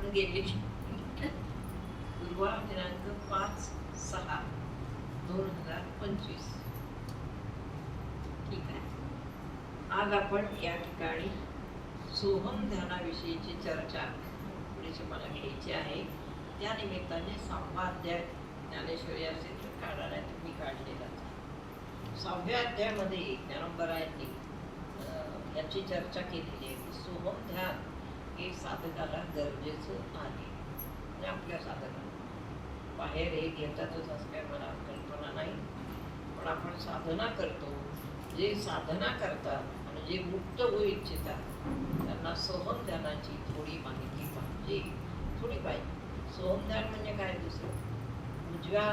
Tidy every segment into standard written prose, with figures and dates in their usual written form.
पण गेली. गुरुवार दिनांक 5/6/2025. ठीक आहे. आज आपण या ठिकाणी सोहम ध्यानाविषयीची चर्चा थोडीशी मला घ्यायची आहे. त्या निमित्ताने 6वा अध्याय ज्ञानेश्वरी असेल तर काढायला तुम्ही काढलेला. 6व्या अध्यायामध्ये ज्ञानोबरायांनी याची चर्चा केलेली आहे की सोहम ध्यान हे साधकाला गरजेचं आहे. म्हणजे आपल्या साधकाला बाहेर हे घेतातच असं काय मला कल्पना नाही, पण आपण साधना करतो. जे साधना करतात आणि जे मुक्त होऊ इच्छितात त्यांना सोहम ध्यानाची थोडी माहिती पाहिजे, थोडी पाहिजे. सोहम ध्यान म्हणजे काय? दुसरं उजव्या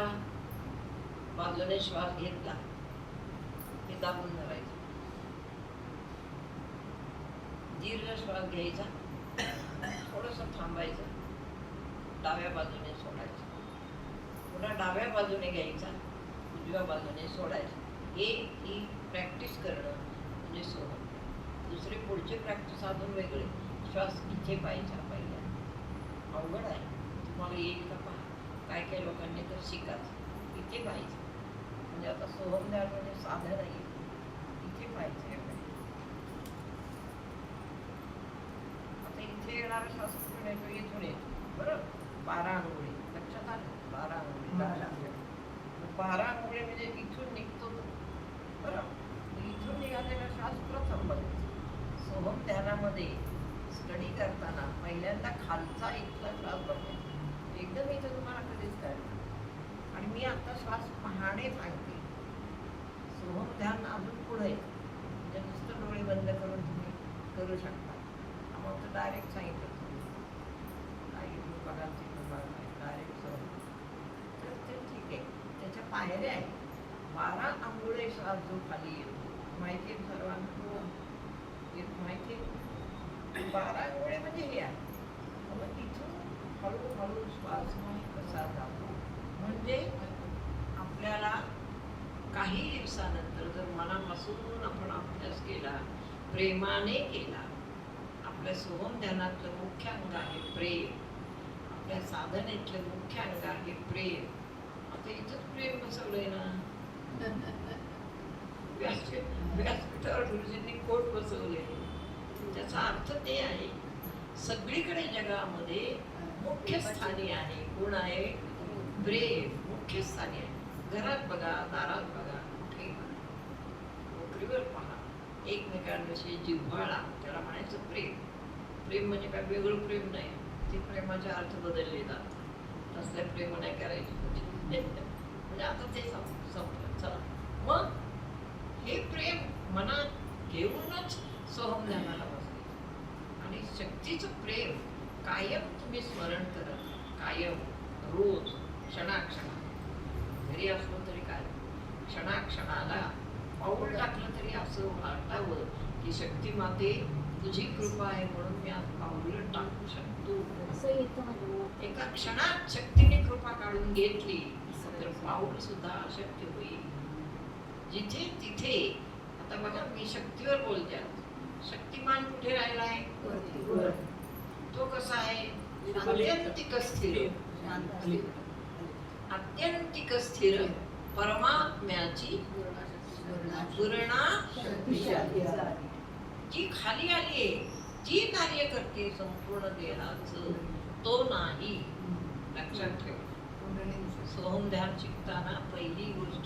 बाजूने श्वास घेतला हे दाबून धरायचं, दीर्घ श्वास घ्यायचा, थोडंसं थांबायचं, डाव्या बाजूने सोडायचं, पुन्हा डाव्या बाजूने घ्यायचा, उजव्या बाजूने सोडायचं. ही प्रॅक्टिस करणं म्हणजे सोहम. दुसरे पुढचे प्रॅक्टिस अजून वेगळे. श्वास इथे पाहायचा पहिल्या, अवघड आहे, तुम्हाला येईल का पहा. काय काय लोकांनी तर शिकाच इथे पाहायचं. म्हणजे आता सोहम ध्यान म्हणजे साधं नाही, इथे पाहायचं. आता इथे येणारा श्वास कुठून येतो? इथून येतो. बरं, 12 अंगुळी लक्षात आलं. 12 अंगुळी, 12 अंगुळी म्हणजे इथून निघतो तो. बरं, इथून निघालेला श्वास प्रथम बघायचा. सोहम ध्यानामध्ये स्टडी करताना पहिल्यांदा खालचा इथला श्वास बघायचा. एकदम इथं तुम्हाला कधीच कळणार. आणि मी आता श्वास पाहणे सांगते. सोहम ध्यान अजून पुढे म्हणजे नुसतं डोळे बंद करून तुम्ही करू शकता. मग तर डायरेक्ट सांगितलं डायरेक्ट सोहम तर ते ठीक आहे. त्याच्या पायऱ्या आहेत. 12 अंगुळे श्वास जो खाली येतो माहिती आहे सर्वांना? माहिती आहे. 12 अंगुळे म्हणजे हे आहे. मग इथून हळूहळू श्वास कसा जातो म्हणजे आपल्याला काही दिवसानंतर जर मनापासून आपण अभ्यास केला, प्रेमाने केला. आपल्या सोहम ध्यानातलं मुख्य अंग आहे प्रेम. आपल्या साधनेतलं मुख्य अंग आहे प्रेम. आता इथंच प्रेम बसवलंय ना. व्यासपीठावर गुरुजींनी कोट बसवले. त्याचा अर्थ ते आहे सगळीकडे जगामध्ये मुख्य स्थानी आहे. कोण आहे? प्रेम मुख्य स्थानी आहे. घरात बघा, दारात बघा, कुठेही बघा, नोकरीवर पहा, एकमेकांविषयी जिव्हाळा, त्याला म्हणायचं प्रेम. प्रेम म्हणजे काय वेगळं प्रेम नाही. ते प्रेमाचे अर्थ बदलले जातात. तसल्या प्रेम नाही करायचे म्हणजे आता ते संपलं. चला, मग हे प्रेम मनात घेऊनच सोहम ध्यानाला बसायचं. आणि शक्तीचं प्रेम कायम तुम्ही स्मरण करत, कायम रोज क्षणाक्षणा घरी असलो तरी काय क्षणाक्षणाला पाऊल टाकलं तरी असं वाटावं की शक्ती माते तुझी कृपा आहे म्हणून मी आज पाऊल टाकू शकतो. एका क्षणात शक्तीने कृपा काढून घेतली तर पाऊल सुद्धा अशक्य होईल. जिथे तिथे आता बघा मी शक्तीवर बोलते. शक्तिमान कुठे राहिलाय? तो कसा आहे? आत्यंतिक स्थिर, आत्यंतिक स्थिर परमात्म्याची पूर्णा जी खाली आली आहे, जी कार्य करते संपूर्ण देहाचं, तो नाही. लक्षात ठेवा. सोहम ध्यान शिकताना पहिली गोष्ट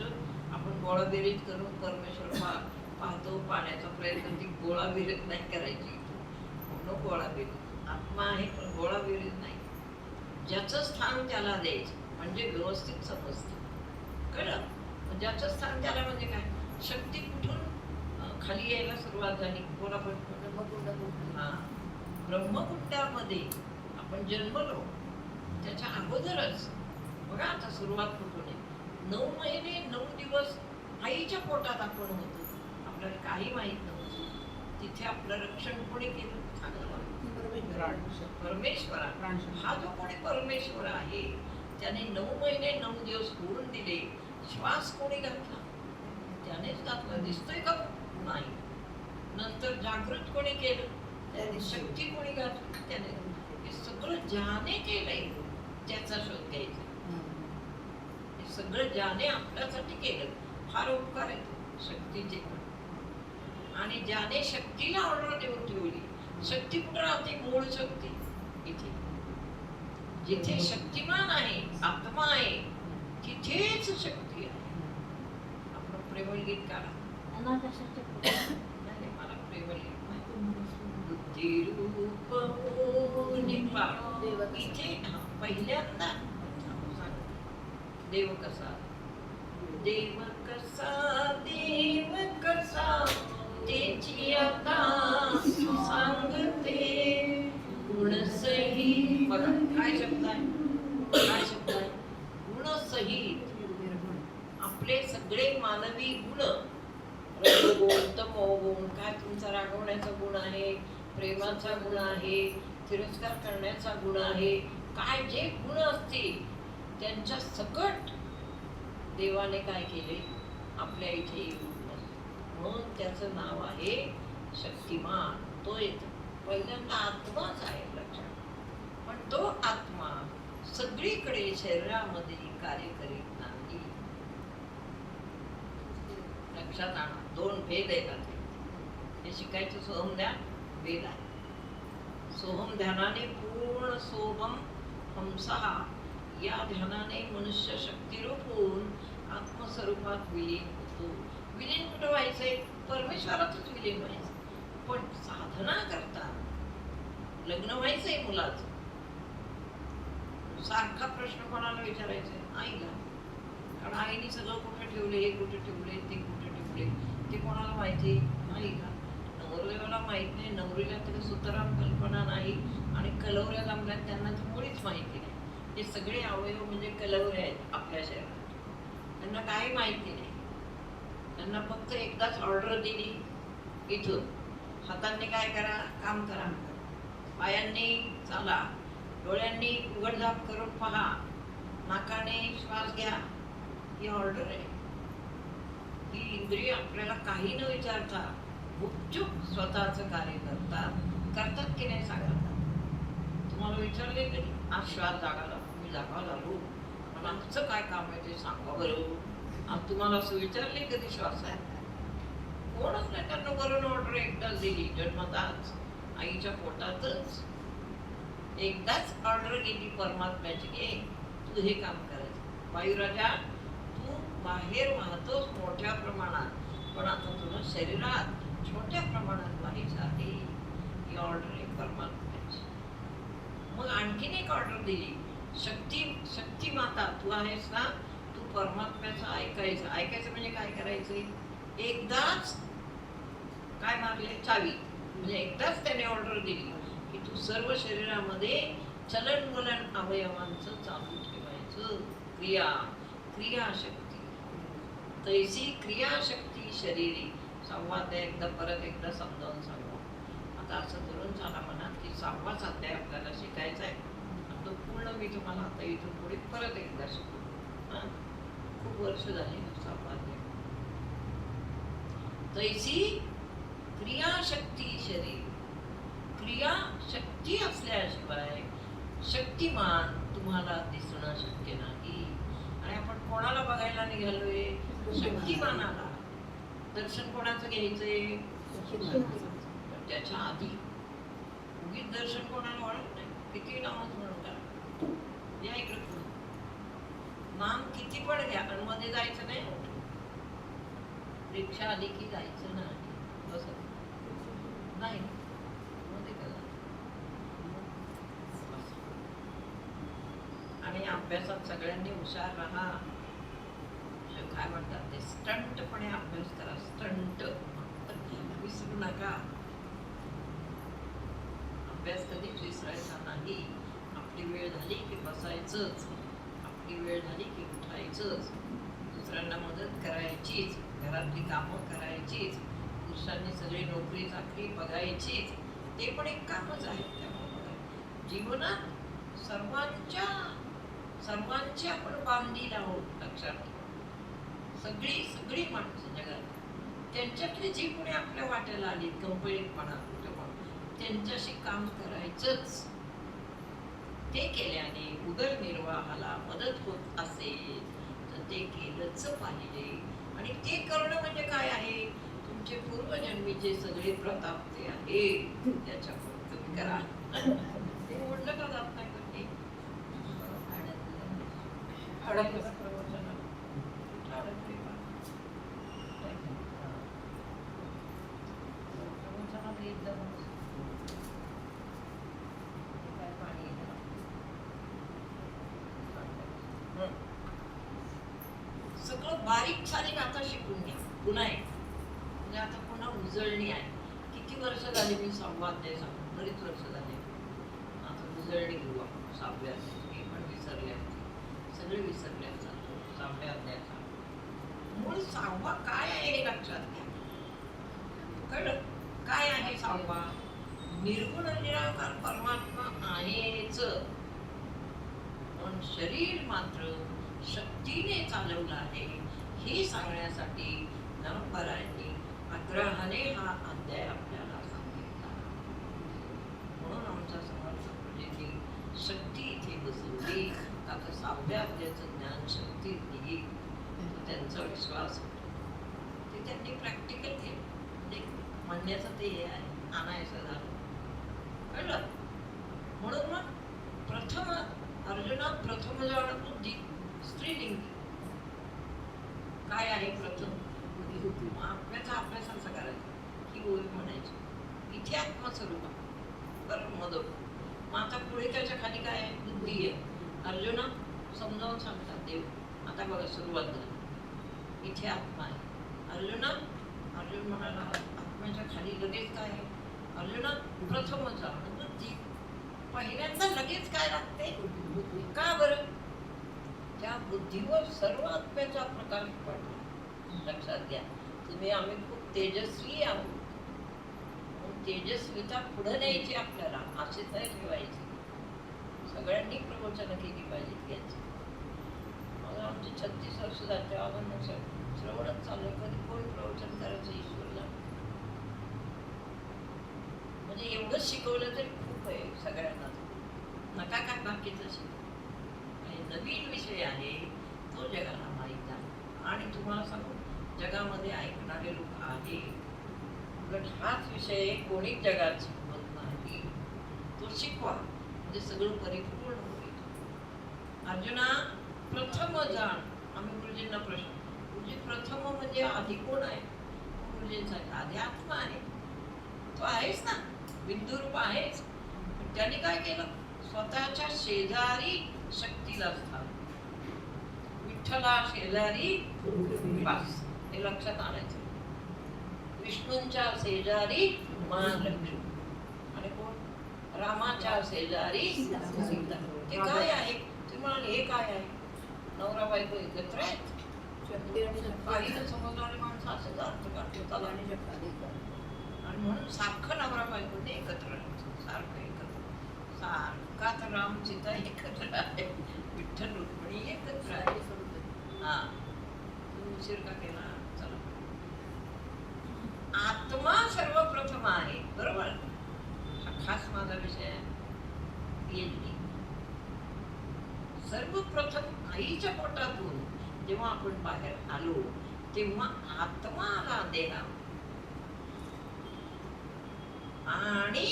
आपण गोळाबेरीज करून परमेश्वर पाहतो, पाहण्याचा प्रयत्न. ती गोळाबेरीज नाही करायची. नो गोळाबेरीज. आत्मा आहे पण गोळाबेरीज नाही. ज्याचं स्थान त्याला द्यायचं म्हणजे व्यवस्थित समजतं. कळलं? ज्याचं स्थान त्याला म्हणजे काय? शक्ती कुठून खाली यायला सुरुवात झाली? ब्रह्मकुंडामध्ये आपण जन्मलो त्याच्या अगोदरच बघा आता सुरुवात कुठून आहे. 9 महिने 9 दिवस आईच्या पोटात आपण होतो. आपल्याला काही माहित नव्हतं. तिथे आपलं रक्षण कोणी केलं? परमेश्वरा. हा जो कोणी परमेश्वर आहे त्याने 9 महिने 9 दिवस होऊन दिले. श्वास कोणी घातला? त्यानेच घातला. दिसतोय का? नाही. नंतर जागृत कोणी केलं? त्याने. शक्ती कोणी घातली? त्याने. सगळं ज्याने केलंय त्याचा शोध घ्यायचा. हे सगळं ज्याने आपल्यासाठी केलं फार उपकार आहे शक्तीचे. आणि ज्याने शक्तीला ऑर्डर देऊन ठेवली, शक्ती कुठं राहते? मूळ शक्ती इथे. जिथे शक्तिमान आहे, आत्मा आहे, तिथेच शक्ती आहे. आपण प्रेमळ गीत काढा. नाही, मला प्रेमळ गीत बुद्धिरूप निपा इथे पहिल्यांदा देव कसा, देव कसा, देव कसा त्याची आता सांगते गुणसहित. बघा काय शब्द आहे, काय शब्द आहे? गुणसहित. आपले सगळे मानवी गुण, रजोगुण, तमोगुण, काय तुमचा रागवण्याचा गुण आहे, प्रेमाचा गुण आहे, तिरस्कार करण्याचा गुण आहे, काय जे गुण असतील त्यांच्या सकट देवाने काय केले? आपल्या इथे येऊन. म्हणून त्याचं नाव आहे शक्तिमान. तो येतो पहिल्यांदा आत्माच आहे लक्षात. पण तो आत्मा सगळीकडे शरीरामध्ये कार्य करीत नाही. लक्षात आणा, दोन भेद आहेत. हे शिकायचं सोहम ध्यान भेद आहे. सोहम ध्यानाने पूर्ण सोहम हमसहा या ध्यानाने मनुष्य शक्तिरूप होऊन आत्मस्वरूपात विलीन होतो. विलीन कुठं व्हायचंय? परमेश्वरातच विलीन व्हायचं. पण साधना करता लग्न व्हायचंय मुलाचं, सारखा प्रश्न कोणाला विचारायचंय? आईला. कारण आईने सगळं कुठे ठेवले, हे कुठे ठेवले, ते कुठे ठेवले, ते कोणाला माहिती? आईला. नवरदेवाला माहित नाही, नवरीला तरी सुतराम कल्पना नाही, आणि कलवऱ्या जमल्यात त्यांना तर मुळीच माहिती नाही. हे सगळे अवयव म्हणजे कलवरे आहेत आपल्या शरीरात. त्यांना काही माहिती नाही. त्यांना फक्त एकदाच ऑर्डर दिली इथून, हातांनी काय करा, काम करा, पायांनी चाला, डोळ्यांनी उघडझाप करून पहा, नाकाने श्वास घ्या, ही ऑर्डर आहे. ही इंद्रिय आपल्याला काही न विचारता गुपचूप स्वतःचं कार्य करतात की नाही सांगा. तुम्हाला विचारले कधी आज श्वास जागाला, मी जागा झालो, मला आमचं काय काम आहे ते सांगा बरं. आज तुम्हाला असं विचारले कधी श्वास आहे? कोणच नाही. त्यांना वरून ऑर्डर एकदाच दिली, जन्मताच आईच्या पोटातच एकदाच ऑर्डर गेली परमात्म्याची, घे तू हे काम करायचं. वायुराजा तू बाहेर वाहतोस मोठ्या प्रमाणात, पण आता तुला शरीरात छोट्या प्रमाणात व्हायचं आहे. ही ऑर्डर आहे परमात्म्याची. मग आणखीन एक ऑर्डर दिली, शक्ती माता तू आहेस ना, तू परमात्म्याचं ऐकायचं. ऐकायचं म्हणजे काय करायचंय? एकदाच काय मारले? चावी. म्हणजे एकदाच त्याने ऑर्डर दिली की तू सर्व शरीरामध्ये चलन वलन अवयवांचं चालू ठेवायचं. क्रियाशक्ती तैसी क्रियाशक्ती शरीरी. संवाद एकदा परत एकदा समजावून सांगू. आता असं धरून चाला मनात की 6वाच अध्याय आपल्याला शिकायचा आहे. तो पूर्ण मी तुम्हाला आता इथून पुढे परत एकदा शिकवतो. खूप वर्ष झाली 6वा अध्याय. तैसी क्रियाशक्ती शरीर. क्रियाशक्ती असल्याशिवाय शक्तिमान तुम्हाला दिसणं शक्य नाही. आणि आपण कोणाला बघायला निघालोय? शक्तिमानाला. दर्शन कोणाचं घ्यायचंय? त्याच्या आधी उगीच दर्शन कोणाला वाढत नाही. किती नामच म्हणून करा, या इकडे पुढे नाम किती पण घ्या, पण मध्ये जायचं नाही. रिक्षा आली की जायचं नाही, बस नाही मध्ये करा. आणि अभ्यासात सगळ्यांनी हुशार राहा. काय म्हणतात ते स्टंटपणे अभ्यास करा. स्टंट विसरू नका. अभ्यास कधीच विसरायचा नाही. आपली वेळ झाली की बसायचंच, आपली वेळ झाली की उठायचंच, दुसऱ्यांना मदत करायचीच, घरातली कामं करायचीच, पुरुषांनी सगळी नोकरी चाकरी बघायचीच. ते पण एक कामच आहे. त्यामुळे जीवनात सर्वांची आपण बांधील आहोत. लक्षात ठेवा. सगळी माणसं जगात त्यांच्यातली जी कोणी आपल्या वाट्याला आली कंपनीत म्हणा, त्यांच्याशी काम करायचंच. ते केल्याने उदरनिर्वाहाला मदत होत असेल तर ते केलंच पाहिजे. आणि ते करणं म्हणजे काय आहे? तुमचे पूर्वजन्मीचे सगळे प्रताप ते आहे त्याच्याकडून तुम्ही करा. ते म्हणलं का जात नाही कधी? सगळं बारीक सारीक आता शिकून घ्या. पुन्हा एक म्हणजे आता पुन्हा उजळणी आहे. किती वर्ष झाली मी संवाद नाही सांगू, बरीच वर्ष झाली. आता उजळणी घेऊ आपण 6व्या अध्यायाची. मी पण विसरले, सगळे विसरले. चालतो 6व्या अध्यायाचा मूळ 6वा काय आहे हे लक्षात घ्या. कळलं काय आहे 6वा? निर्गुण निराकार परमात्मा आहेच, पण शरीर मात्र शक्तीने चालवलं आहे हे सांगण्यासाठी ज्ञानोबारायांनी आग्रहाने हा अध्याय आपल्याला सांगितला. म्हणून आमच्या समर्थ गुरुजींनी शक्ती इथे बसवली. आता 6व्या अध्यायाचं ज्ञान शक्ती देईल त्यांचा विश्वास होता. ते त्यांनी प्रॅक्टिकल केलं. म्हणजे म्हणण्याचं ते हे आहे, आणायचं झालं. कळलं? म्हणून मग प्रथम अर्जुना प्रथम जाण बुद्धी स्त्रीलिंग काय आहे? प्रथम आत्म्याचा अभ्यास असा करायचा ही ओळख म्हणायची. इथे आत्मस्वरूप बरं मदत. मग आता पुढे त्याच्या खाली काय आहे? बुद्धी आहे. अर्जुना समजावून सांगतात देव. आता बघा सुरुवात झाली. इथे आत्मा आहे. अर्जुन म्हणाला आत्म्याच्या खाली लगेच काय आहे? अर्जुना प्रथम जाण बुद्धी. पहिल्यांदा लगेच काय लागते? का बरं? त्या बुद्धीवर सर्व आत्म्याचा प्रकाश पडला. लक्षात घ्या तुम्ही, आम्ही खूप तेजस्वी आहोत. तेजस्विता पुढे न्यायची आपल्याला, असे तर ठेवायचे. सगळ्यांनी प्रवचन केली पाहिजे याची. मग आमचे 36 वर्ष झाले आपण श्रवणच चाललंय. कधी कोण प्रवचन करायचं ईश्वरला? म्हणजे एवढं शिकवलं तरी खूप आहे सगळ्यांना. नका काय बाकीचं शिकव. नवीन विषय आहे तो जगाला माहीत आहे. आणि तुम्हाला सांगू जगामध्ये ऐकणारे लोक आहे. उलट हाच विषय कोणीच जगात शिकवत नाही. तो शिकवा म्हणजे सगळं परिपूर्ण होईल. अर्जुना प्रथम जाण. आम्ही गुरुजींना प्रश्न, गुरुजी प्रथम म्हणजे आधी कोण आहे? गुरुजींचा आधी आत्मा आहे. तो आहेच ना, बिंदुरूप आहेच. त्याने काय केलं? स्वतःच्या शेजारी शक्तीला स्थान. विठ्ठला शेजारी वास, हे लक्षात आणायचं. विष्णूंच्या शेजारी महालक्ष्मी. आणि कोण? रामाच्या शेजारी सीता. ते काय आहे? तुम्ही म्हणाले हे काय आहे? नवरा बायको एकत्र आहेत. काही समजणारी माणसं असं अर्थ काढतो. आणि म्हणून सारखं नवरा बायको ते एकत्र राहायचं. सारखं एकत्र. सारखा तर राम सीता एकत्र आहे. विठ्ठल रुक्मिणी एकत्र आहे. हा तुम्ही उशीर का केला? चला. आत्मा सर्वप्रथम आहे. बरोबर. हा खास माझा विषय आहे. PhD. सर्वप्रथम आईच्या पोटातून जेव्हा आपण बाहेर आलो तेव्हा आत्मा आला देहा. आणि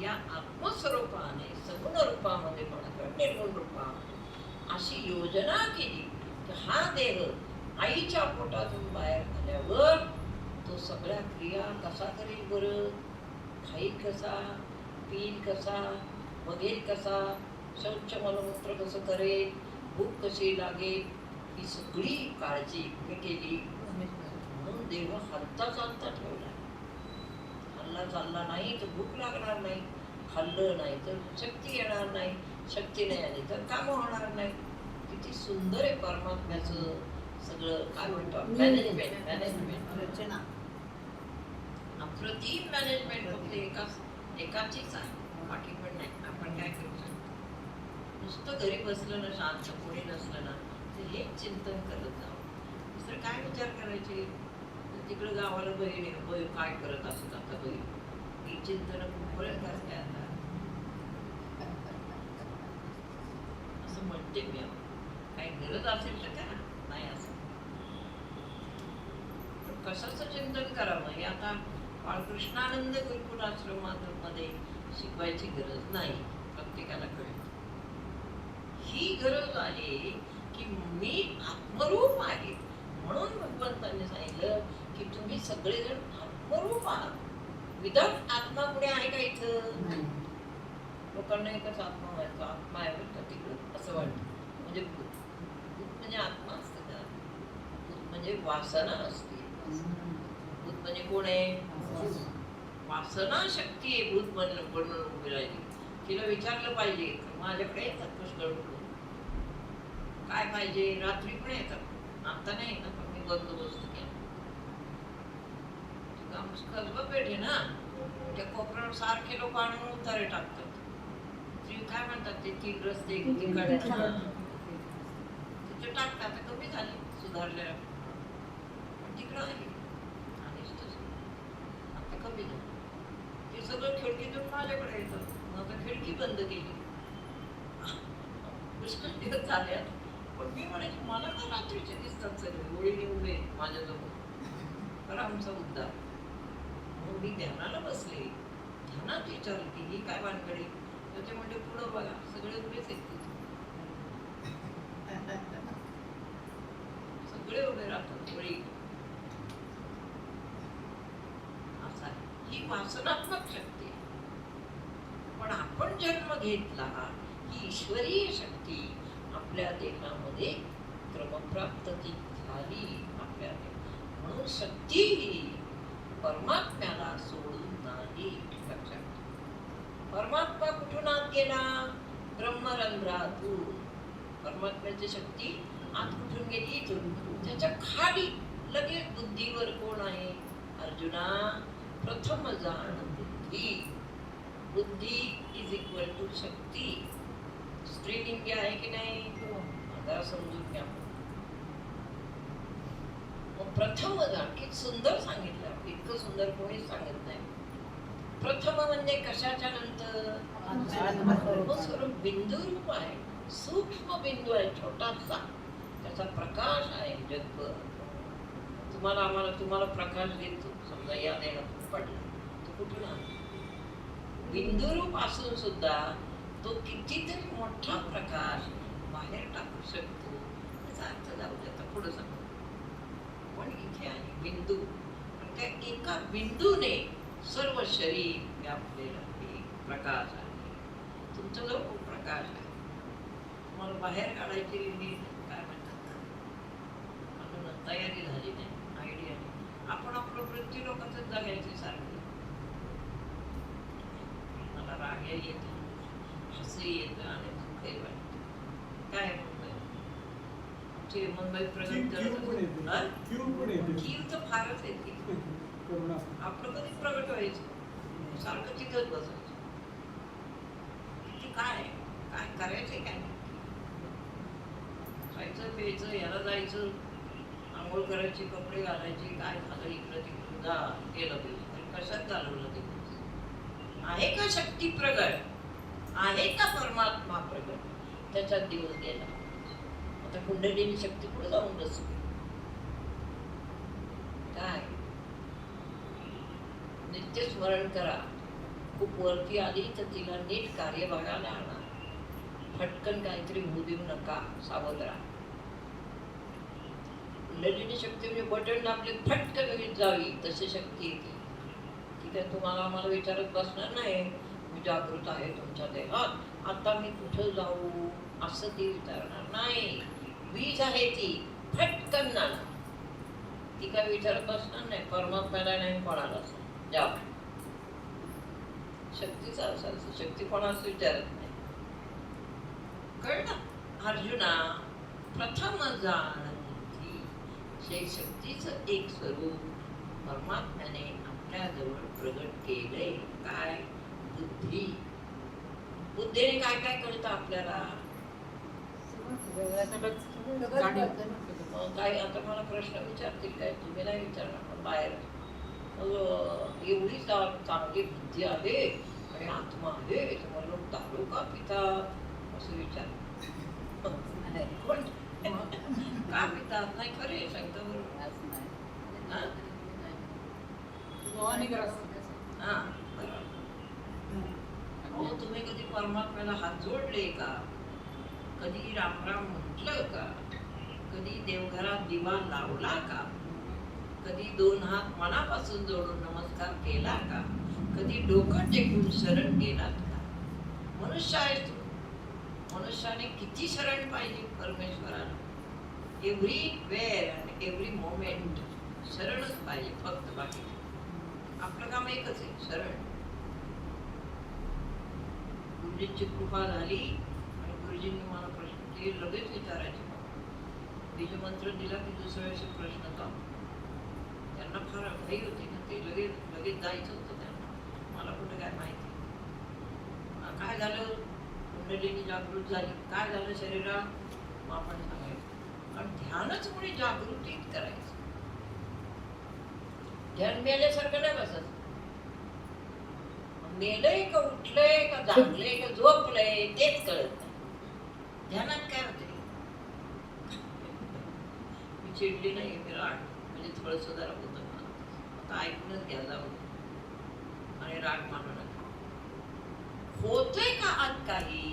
या आत्मस्वरूपाने सगुण रूपामध्ये म्हणा निर्गुण रूपामध्ये अशी योजना केली की हा देह आईच्या पोटातून बाहेर आल्यावर तो सगळ्या क्रिया कसा करेल बरं? खाईल कसा, पिईल कसा, बघेल कसा, शौच मलमूत्र कसं करेल, भूक कशी लागेल, ही सगळी काळजी मी केली. म्हणून देह हलता चालता ठेवला. हल्ला चालला नाही तर भूक लागणार नाही, खाल्लं नाही तर शक्ती येणार नाही, शक्ती नाही आली तर काम होणार नाही. किती सुंदर आहे परमात्म्याचं सगळं. काय म्हणतो मॅनेजमेंट रचना. अप्रतिम मॅनेजमेंट फक्त एकाचीच आहे, बाकी पण नाही. आपण काय करू शकतो? नुसतं घरी बसलं ना, शांत कोणी नसलं ना, तर हे चिंतन करत जावं. दुसरं काय विचार करायचे? तिकडं गावाला बहीण काय करत असत आता बहीण, ही चिंतन खूप बरेच असते आता. असं म्हणते मी. काही गरज असेल तर करा, नाही असं पण कशाचं चिंतन करावं हे आता बाळकृष्णानंद गुरुकुल आश्रमामध्ये शिकवायची गरज नाही. प्रत्येकाला कळत ही गरज आहे की मी आत्मरूप आहे. म्हणून भगवंतांनी सांगितलं की तुम्ही सगळेजण आत्मरूप आहात. विदाउट आत्मा कुठे आहे का इथं? लोकांना एकच आत्मा व्हायचा, आत्मा आहे बरं तिकडं असं वाटतं. म्हणजे भूत म्हणजे आत्मा असतं का? भूत म्हणजे वासना असते. भूत म्हणजे कोण आहे? वासना शक्ती आहे. भूत बनून उभी राहिली. तिला विचारलं पाहिजे, माझ्याकडे येतात पुष्कळ काय पाहिजे, रात्री पण येतात. आता नाही ना, पण मी बंदोबस्त केला. कसबा पेठ आहे ना, त्या कोपऱ्यावर सारखे लोक आणून उतारे टाकतात. ते काय म्हणतात ते 3 रस्ते तिकडे तिथे टाकतात. आता कमी झाले, सुधारलेला तिकडं आहे आता कमी झालं. ते सगळं खिडकीतून माझ्याकडे येतं. आता खिडकी बंद केली, पुष्कळ दिवस झाले. पण मी म्हणायची मला का रात्रीचे दिसतात सगळे ओळीने उभे माझ्याजवळ, तर आमचा उद्धार. मग मी ध्यानाला बसले, ध्यानात विचारलं की ही काय वानकडे. तर ते म्हणजे पुढं बघा सगळे उभेच आहेत, सगळे उभे राहतात ओळी. असा ही वासनात्मक शक्ती आहे. पण आपण जन्म घेतला ही ईश्वरीय शक्ती आपल्या देहामध्ये क्रमप्राप्त झाली आपल्या. म्हणून शक्ती ही परमात्म्याला सोडून नाही. लक्षात, परमात्मा कुठून आत गेला? ब्रह्मरंध्रातून. परमात्म्याची शक्ती आत कुठून गेली? इथून. त्याच्या खाली लगेच बुद्धीवर कोण आहे? अर्जुना, प्रथम जाण बुद्धी. बुद्धी इज इक्वल टू शक्ती. स्त्रीलिंगी आहे की नाही? जरा समजून घ्या. मग प्रथम जाण किती सुंदर सांगितलं. इतकं सुंदर कोणीच सांगत नाही. प्रथम म्हणजे कशाच्या नंतर? स्वरूप बिंदू रूप आहे, सूक्ष्म बिंदू आहे, छोटासा. त्याचा प्रकाश आहे जगभर. तुम्हाला प्रकाश देतो. समजा या देहात पडला तो कुठून आला? बिंदू रूप असून सुद्धा तो कितीतरी मोठा प्रकाश बाहेर टाकू शकतो. त्याचा अर्थ जाऊ द्या, पुढे सांगतो. पण इथे आहे बिंदू. त्या एका बिंदूने सर्व शरीर व्यापलेलं आहे. प्रकाश आहे. तुमचा जो प्रकाश आहे, तुम्हाला बाहेर काढायची काय म्हणतात अजून तयारी झाली नाही, आयडिया नाही. आपण आपलं वृत्ती लोकांचं जगायचे सारखं. मला राग येतो, हसू येतं आणि दुःखही वाटतं. काय म्हणतोय मुंबई प्रगत कीव तर फारच येते. आपलं कधी प्रगट व्हायचं? सारखं तिथंच बसायचं. किती काय काय करायचं, काय खायचं प्यायचं, याला जायचं, आंघोळ करायची, कपडे घालायचे, काय झालं इकडं तिकडं जा गेलं दिवस. कशात घालवलं दिवस? आहे का शक्ती प्रगट? आहे का परमात्मा प्रगट? त्याच्यात दिवस गेला. आता कुंडलिनी शक्ती पुढे जाऊन बसली. काय नित्य स्मरण करा. खूप वरती आली तर तिला नीट कार्य बघायला आणा. फटकन काहीतरी होऊ देऊ नका, सावध राहा. कुंडलिनी शक्ती म्हणजे बटन आपले फटकन जावी तशी शक्ती येते. ठीक आहे, तुम्हाला आम्हाला विचारत बसणार नाही. मी जागृत आहे तुमच्या देहात, आता मी कुठं जाऊ असं ती विचारणार नाही. वीज आहे ती, फटकन ना. ती काय विचारत बसणार नाही. परमात्म्याला नाही कोणाला जा. शक्तीचा असायचं, शक्ती कोणाच विचारत नाही. कळलं अर्जुना? प्रथम जाण बुद्धी. शक्तीचं एक स्वरूप परमात्म्याने आपल्याजवळ प्रगट केलंय. काय? बुद्धी. बुद्धीने काय काय कळतं आपल्याला? काय आता मला प्रश्न विचारतील काय? तुम्ही नाही विचारणार बाहेर. एवढी चांगली बुद्धी आहे आणि आत्मा आहे, तुम्हाला लोक दारू का पितात असं विचार. कोण का पितात नाही खरे सांगतो बरोबर. हा? हा, बरोबर. अहो, तुम्ही कधी परमात्म्याला हात जोडले का? कधी रामराम म्हटलं का? कधी देवघरात दिवा लावला का? कधी 2 हात मनापासून जोडून नमस्कार केला का? कधी डोकं टेकून शरण गेलात का? मनुष्य आहे तू. मनुष्याने किती शरण पाहिजे परमेश्वराला? Everywhere and every moment शरणच पाहिजे फक्त. बाकी आपलं काम एकच आहे, शरण. गुरुजींची कृपा झाली आणि गुरुजींनी मला प्रश्न ते लगेच विचारायचे. बीजमंत्र दिला की दुसऱ्या वेळेस प्रश्न का? त्यांना फार घाई होती ना, ते लगेच जायचं होतं त्यांना. मला कुठं काय माहिती. काय झालं? कुंडलिनी जागृत झाली. काय झालं शरीरात? मग आपण सांगायचं. कारण ध्यानच मुळे जागृतीत करायचं. ध्यान मेल्यासारखं नाही बसत. मेलंय का उठलंय का जागलंय का झोपलंय तेच कळत नाही. ध्यानात काय होते? मी चिडली नाही, मी राग म्हणजे थोडस जरा होतं मला. आता ऐकूनच घ्या जाऊ आणि राग मानू नका. होतंय का आत काही?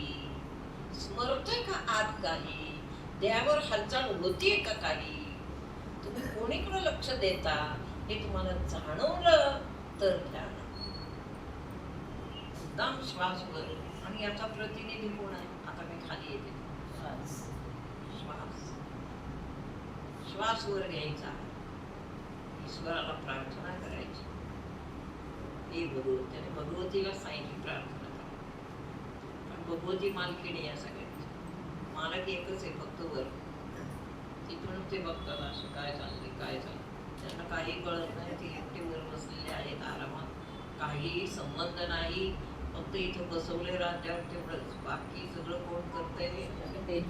स्मरतोय का आत काही? देहावर हालचाल होतीये का काही? तुम्ही कोणीकडे लक्ष देता हे तुम्हाला जाणवलं तर ध्यान. एकदम श्वासवर. आणि याचा प्रतिनिधी कोण आहे? आता मी खाली येते. श्वास. श्वासवर घ्यायचा. ईश्वराला प्रार्थना करायची. हे भगवत, त्याने भगवतीला सांगितली प्रार्थना करा. पण भगवती मालकीणी या सगळ्यांची. मालक एकच आहे फक्त वर. तिथून ते बघतात असं काय चाललंय काय चाललंय. त्यांना काही कळत नाही. ते एकटे वर बसलेले आहेत आरामात. काही संबंध नाही. फक्त इथं बसवले राज्यावर तेवढंच. बाकी सगळं कोण करतंय?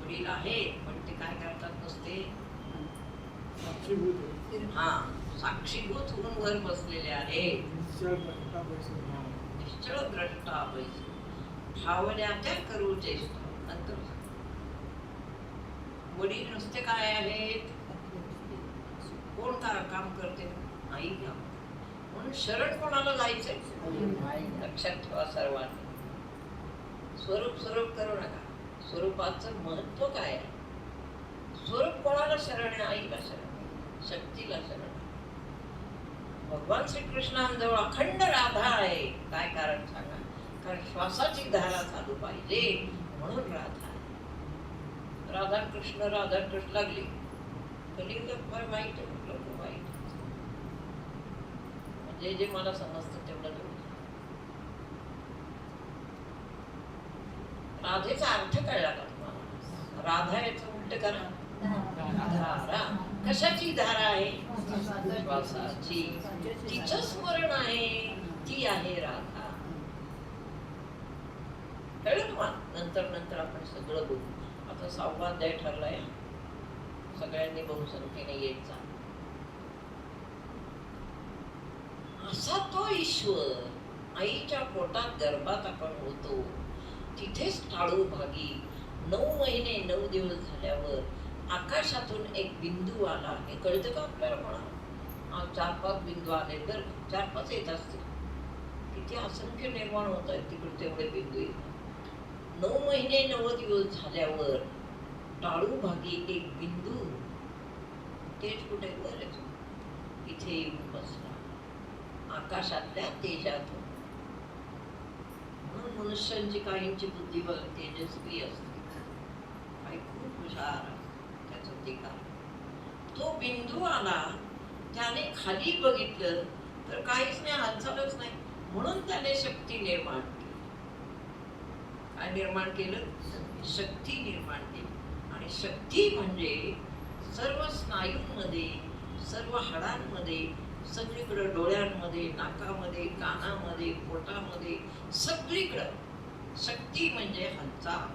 वडील आहेत पण ते काय करतात नुसते हा साक्षीभूत होऊन वर बसलेले आहेत. निश्चळ द्रष्टा बैस भावल्या त्या करू चेष्टा. नंतर वडील नुसते काय आहेत? कोण काम करते? आई काम. म्हणून शरण कोणाला जायचंय? लक्षात ठेवा सर्वांनी. स्वरूप करू नका. स्वरूपाचं महत्व काय आहे? स्वरूप कोणाला शरण आहे? आईला शरण, शक्तीला शरण. भगवान श्रीकृष्णांजवळ अखंड राधा आहे. काय कारण सांगा? कारण श्वासाची धारा चालू पाहिजे म्हणून राधा आहे. राधा कृष्ण लागली. कलियुगात फार वाईट आहे. लोक वाईट. जे मला समजतं तेवढं तेवढं. राधेचा अर्थ कळला का तुम्हाला? राधा याचं उलट करा. धारा. कशाची धारा आहे? श्वासाची. तिचं स्मरण आहे. ती आहे राधा. कळलं तुम्हाला? नंतर आपण सगळं बघू. आता 6वा अध्याय ठरलाय. सगळ्यांनी बहुसंख्येने येत जा. असा तो ईश्वर आईच्या पोटात गर्भात आपण होतो. तिथेच टाळू भागी 9 महिने 9 दिवस झाल्यावर आकाशातून एक बिंदू आला. हे कळतं का आपल्याला? म्हणा 4-5 बिंदू आले तर 4-5 येत असतील. किती असंख्य निर्माण होत आहेत तिकडे तेवढे बिंदू येतात. 9 महिने 9 दिवस झाल्यावर टाळू भागी एक बिंदू तेज कुठे? वरच इथे येऊन बसला. आकाशातल्या तेजातून. म्हणून मनुष्यांची काहींची बुद्धी बघ तेजस्वी असते. काही खूप हुशार असते. त्याचं ते कारण. तो बिंदू आला. त्याने खाली बघितलं तर काहीच नाही, हालचालच नाही. म्हणून त्याने शक्ती निर्माण केली. काय निर्माण केलं? शक्ती निर्माण केली. आणि शक्ती म्हणजे सर्व स्नायूंमध्ये, सर्व हाडांमध्ये, सगळीकडे डोळ्यांमध्ये, नाकामध्ये, कानामध्ये, पोटामध्ये, सगळीकडं शक्ती म्हणजे हालचाल.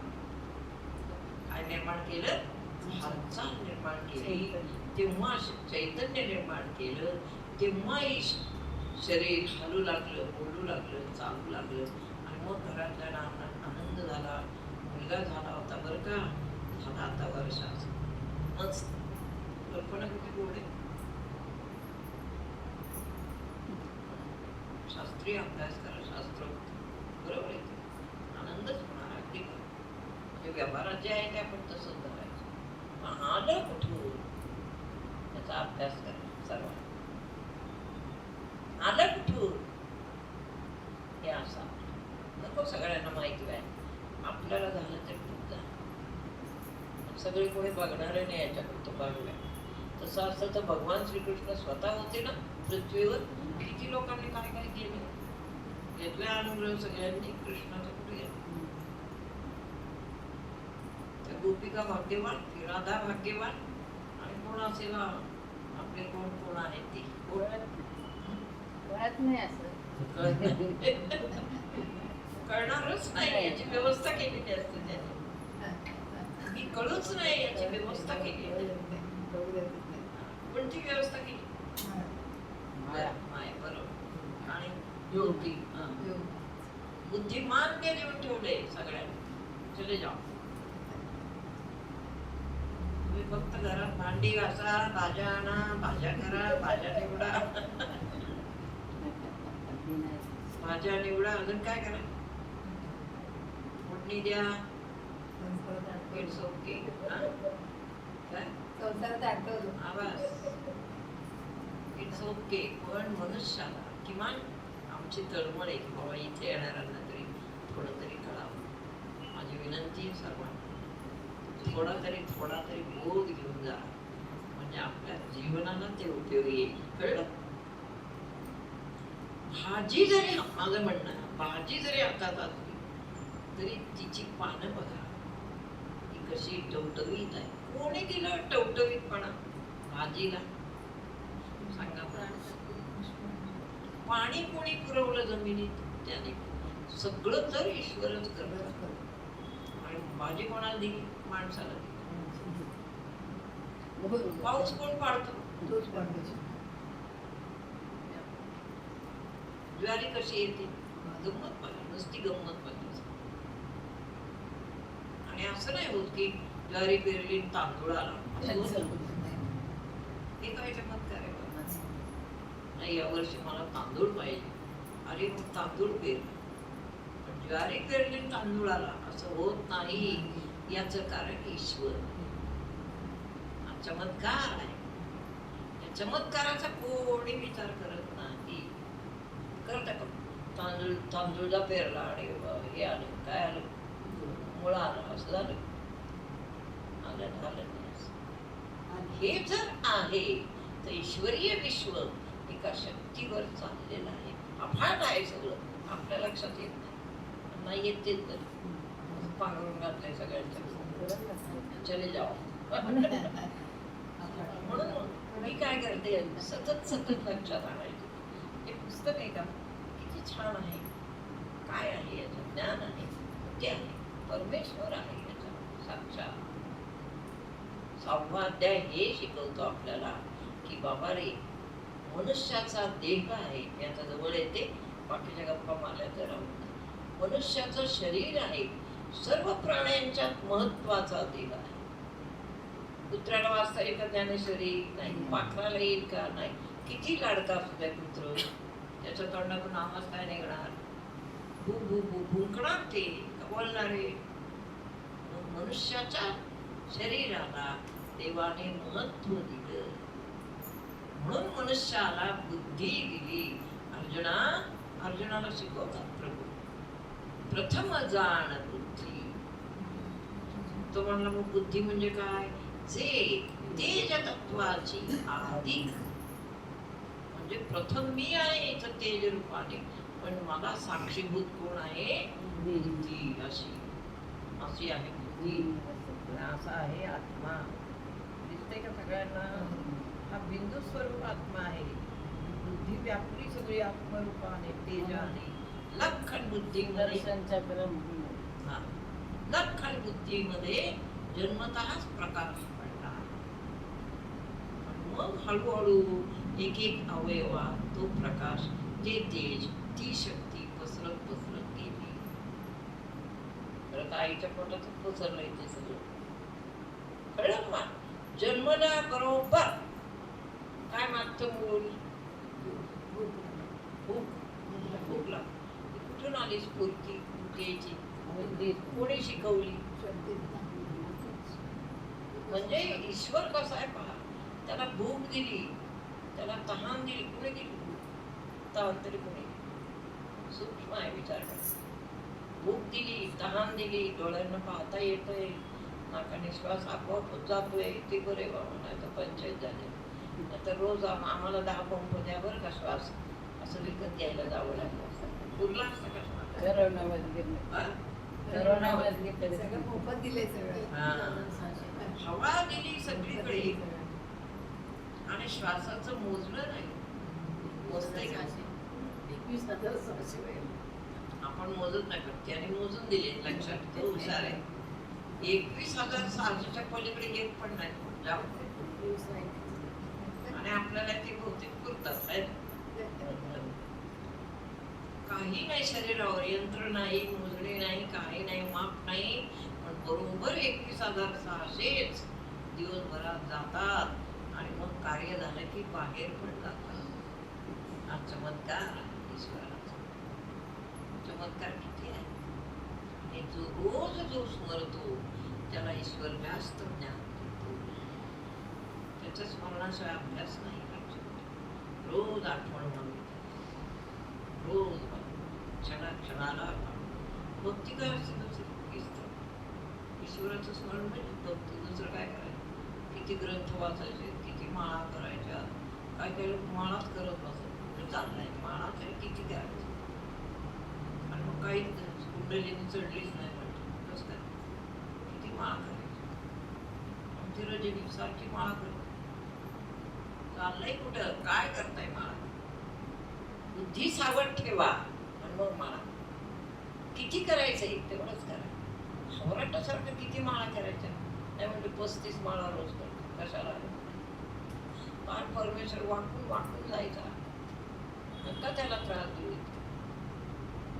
काय निर्माण केलं? हालचाल निर्माण केली. तेव्हा चैतन्य निर्माण केलं. तेव्हा शरीर हलू लागलं, बोलू लागलं, चालू लागलं. आणि मग घरातल्या आनंद झाला. मुलगा झाला होता बरं का, झाला आता वर्षाचा. मस्त कल्पना किती गोड आहे. शास्त्रीय अभ्यास करा, शास्त्र बरोबर आहे. आनंदच होणार अगदी. म्हणजे व्यवहारात जे आहे ते आपण तसंच करायचं. आलं कुठून त्याचा अभ्यास करा सर्वांना. आलं कुठून हे असा नको सगळ्यांना माहिती आहे. आपल्याला झालं तर खूप झालं. सगळे कोणी बघणारे नाही याच्याकडे तो बघूया. तसं असतं तर भगवान श्रीकृष्ण स्वतः होते ना पृथ्वीवर. किती लोकांनी काय काय केलं, घेतला अनुग्रह सगळ्यांनी. कृष्णाचं कुठे गेलं? त्या गोपिका भाग्यवान, ती राधा भाग्यवान, आणि कोण असेल आपले कोण कोण आहेत ती कळत नाही असं. कळणारच नाही याची व्यवस्था केलेली असते त्याने. मी कळूच नाही याची व्यवस्था केली. पण ती व्यवस्था केली माय बरोबर. आणि योगी बुद्धिमान्य देऊन ठेवले सगळ्यांना. चले जाओ तुम्ही फक्त घरात भांडी घासा, भाज्या आणा, भाज्या करा, भाज्या निवडा, भाज्या निवडा, अजून काय करा, फोडणी द्या. It's okay. It's okay. पण मनुष्याला किमान आमची तळमळ आहे की बाबा इथे येणाऱ्यांना तरी थोडं तरी कळावं. माझी विनंती आहे सर्वांना, थोडा तरी बोध घेऊन जा, म्हणजे आपल्या जीवनाला ते उपयोगी येईल. कळलं? भाजी जरी, माझं म्हणणं, भाजी जरी हातात असली तरी तिची पानं बघा, ती कशी टवटवीत आहे. कोणी दिलं टवटवीतपणा भाजीला? सांगा. पाणी कोणी पुरवलं जमिनीत? त्याने. सगळं तर ईश्वरच करतो. आणि भाजी कोणाला दिली? माणसाला दिली. पाऊस कोण पाडतो? ज्वारी कशी येते? गंमत बघा, नुसती गंमत बघा. आणि असं नाही होत की ज्वारी पेरली तांदूळ आला. हे काय चमत्कार आहे बघा. नाही यावर्षी मला तांदूळ पाहिजे, अरे मग तांदूळ पेर. पण ज्वारी पेरली तांदूळ आला असं होत नाही. याचं कारण ईश्वर. हा चमत्कार आहे. या चमत्काराचा कोणी विचार करत नाही. करता का? तांदूळला पेरला आणि हे आलं, काय आलं? मुळा आला, असं झालं? आलं नाही. हे जर आहे तर ईश्वरीय विश्व एका शक्तीवर चाललेलं आहे. अफाट आहे सगळं, आपल्या लक्षात येत नाही. नाही येत ते तर पांघरून घातलंय सगळ्यांच्या. चले जाओ. म्हणून मी काय करते, सतत लक्षात आणायचं. हे पुस्तक आहे का, किती छान आहे. काय आहे याचं ज्ञान आहे, ते आहे परमेश्वर आहे याचा साक्षात. 6वा अध्याय हे शिकवतो आपल्याला की बाबा रे, मनुष्याचा देह आहे. मी आता जवळ येते, बाकीच्या गप्पा मारल्या तर मनुष्याचं शरीर आहे. सर्व प्राण्यांच्यात महत्वाचा देह आहे. कुत्र्याला वाचता येईल का ज्ञानेश्वरी? नाही. पाखराला येईल का? नाही. किती लाडका असू द्या कुत्र, त्याच्या तोंडातून आवाज काय निघणार? भू भू भू भुंकणार ते, बोलणारे. मनुष्याच्या शरीराला देवाने महत्व दिलं, म्हणून मनुष्याला बुद्धी दिली. अर्जुनाला शिकवतात प्रभू, प्रथम जाण बुद्धी. तो म्हणला मग बुद्धी म्हणजे काय? जे तेज तत्वाची आधी, म्हणजे प्रथम मी आहे इथं तेज रूपाने, पण मला साक्षीभूत कोण आहे? बुद्धी. अशी आहे बुद्धी. असा आहे आत्मा. दिसते का सगळ्यांना? हा बिंदू स्वरूप आत्मा आहे. बुद्धी व्यापली सगळी आत्मरूपाने, तेजाने. लखन बुद्धीमध्ये, लखन बुद्धीमध्ये जन्मतःच प्रकाश पडला. मग हळूहळू एक एक अवयवात तो प्रकाश, ते तेज, ती शक्ती पसरत गेली. परत आईच्या पोटातच पसरलंय ते सगळं. कळलं का? जन्मला बरोबर काय मागतं मूल? भूक. भूक लागते. कुठून आली स्फूर्ती भूक यायची? कोणी शिकवली? म्हणजे ईश्वर कसा आहे पहा. त्याला भूक दिली, त्याला तहान दिली. कुणी दिली भूक? तहान तरी कोणी? सूक्ष्म आहे विचार करा. भूक दिली, तहान दिली, डोळ्यांना पाहता येतंय, नाकाने श्वास आपोआप जातोय, ते बरे बाबा. नाही तर पंचायत झाले. आता रोज आम्हाला 10 पंप द्या बरं का श्वास, असं विकत घ्यायला जावं लागलं. पुरला असतं का? सगळं मोफत दिले सगळं. हवा दिली सगळीकडे आणि श्वासाचं मोजलं नाही. मोजतंय का? 21,600. आपण मोजत नाही, पण त्याने मोजून दिले. लक्षात, ते हुशार आहे. 21,600च्या पलीकडे एक पण नाही जाऊ. आणि आपल्याला ते बहुतेक पुरतात. काही नाही शरीरावर, यंत्र नाही, मोजणी नाही, काही नाही, माप नाही, पण बरोबर 21,600 दिवसभरात जातात आणि मग कार्य झालं की बाहेर पण जातात. हा चमत्कार ईश्वराचा. चमत्कार किती आहे. आणि जो स्मरतो त्याला ईश्वर जास्त ज्ञान देतो. त्याच्या स्मरणाशिवाय अभ्यास नाही. रोज आठवण व्हावी, रोज क्षणाला भक्ती काय असते दुसरी? ईश्वराचं स्मरण म्हणजे भक्ती. दुसरं काय करायचं? किती ग्रंथ वाचायचे, किती माळा करायच्या. काय काय लोक माळाच करत बसत. चाललाय माळा तरी किती करायचं. आणि मग काही कुंडलीने चढलीच नाही पाहिजे. कसं काय? किती माळा करायची. आमची रजनी सारखी माळा करत. चाललंय कुठं? काय करताय माळा? बुद्धी सावध ठेवा आणि मग माळा. किती करायचंय तेवढंच करा. सौराष्ट्रासारखं किती माळा करायच्या? नाही म्हणजे 35 माळा रोज करतो. कशाला? फार परमेश्वर वाकून जायचा. नका त्याला त्रास देऊ.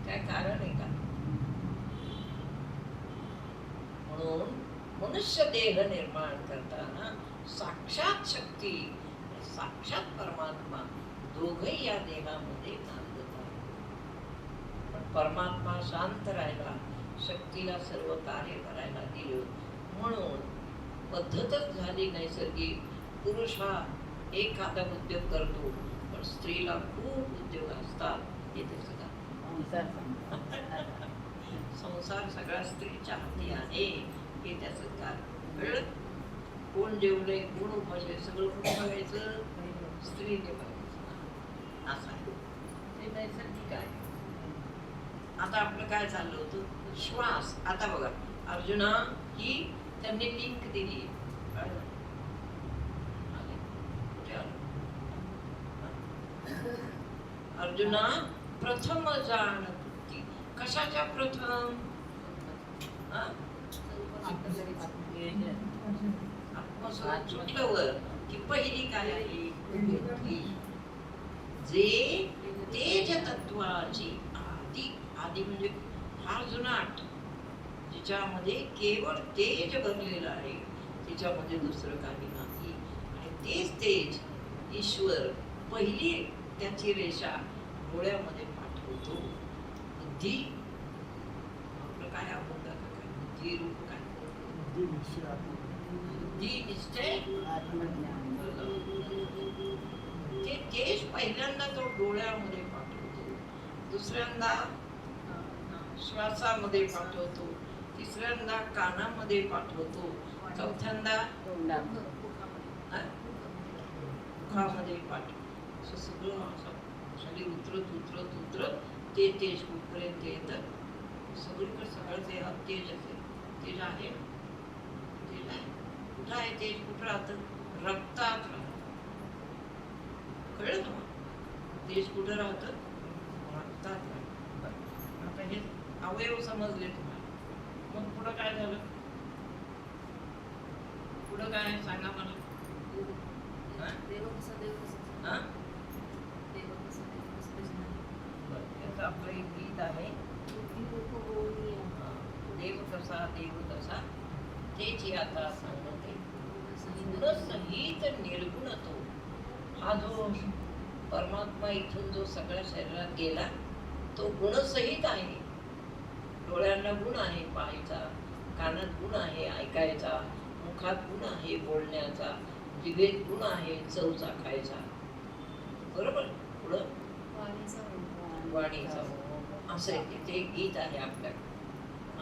काय कारण आहे का? म्हणून मनुष्य देह निर्माण करताना साक्षात शक्ती, साक्षात परमात्मा दोघही या देहामध्ये नांदत आहे. पण परमात्मा शांत राहिला, शक्तीला सर्व कार्य करायला दिलं. म्हणून पद्धतच झाली नैसर्गिक. पुरुष हा एखादा उद्योग करतो, पण स्त्रीला खूप उद्योग असतात. हे त्याचं संसार सगळ्या स्त्रीच्या हाती आहे. हे त्याचं कारण. कळलं? कोण जेवलंय, कोण उपाशी, सगळं कोण बघायचं? स्त्रीने बघायचं. असं आहे. ते नैसर्गिक आहे. आता आपलं काय चाललं होतं? श्वास. आता बघा, अर्जुना ही त्यांनी लिंक दिली. अर्जुना प्रथम जाण बुद्धी. कशाच्या प्रथम? सुटल्यावर की पहिली काय आहे? बुद्धी. जे तेज तत्वाची आदी म्हणजे फार जुनाट, जिच्यामध्ये केवळ तेज भरलेलं आहे, तिच्यामध्ये दुसरं काही नाही. आणि तेच तेज ईश्वर पहिली त्याची रेषा डोळ्यामध्ये पाठवतो. बुद्धी आपलं काय आपण काय? बुद्धी रूप काय? बुद्धी निश्चय ते तेज पहिल्यांदा तो डोळ्यामध्ये पाठवतो, दुसऱ्यांदा श्वासामध्ये पाठवतो, तिसऱ्यांदा कानामध्ये पाठवतो, चौथ्यांदा मुखामध्ये पाठवतो. असं सगळं खाली उतरत ते तेज कुठपर्यंत येतं. सगळीकडे सगळं ते तेज असेल. तेज आहे ना? तेज आहे. कुठं आहे तेज? कुठं राहतं? रक्तात राहतं. कळलं का? तेज कुठं राहतं? रक्तात राहतं. आता हे अवयव समजले तुम्हाला. मग पुढं काय झालं? पुढं काय सांगा मला. आपलं एक गीत आहे. देव कसा तेची आता सांगते. गुणसहित निर्गुण तो, हा जो परमात्मा इथून जो सगळ्या शरीरात गेला तो गुणसहित आहे. डोळ्यांना गुण आहे पाहायचा, कानात गुण आहे ऐकायचा, मुखात गुण आहे बोलण्याचा, जिभेत गुण आहे चव चाखायचा. बरोबर. पुढं वाणीचा असं आहे. तिथे एक गीत आहे आपल्याकडे.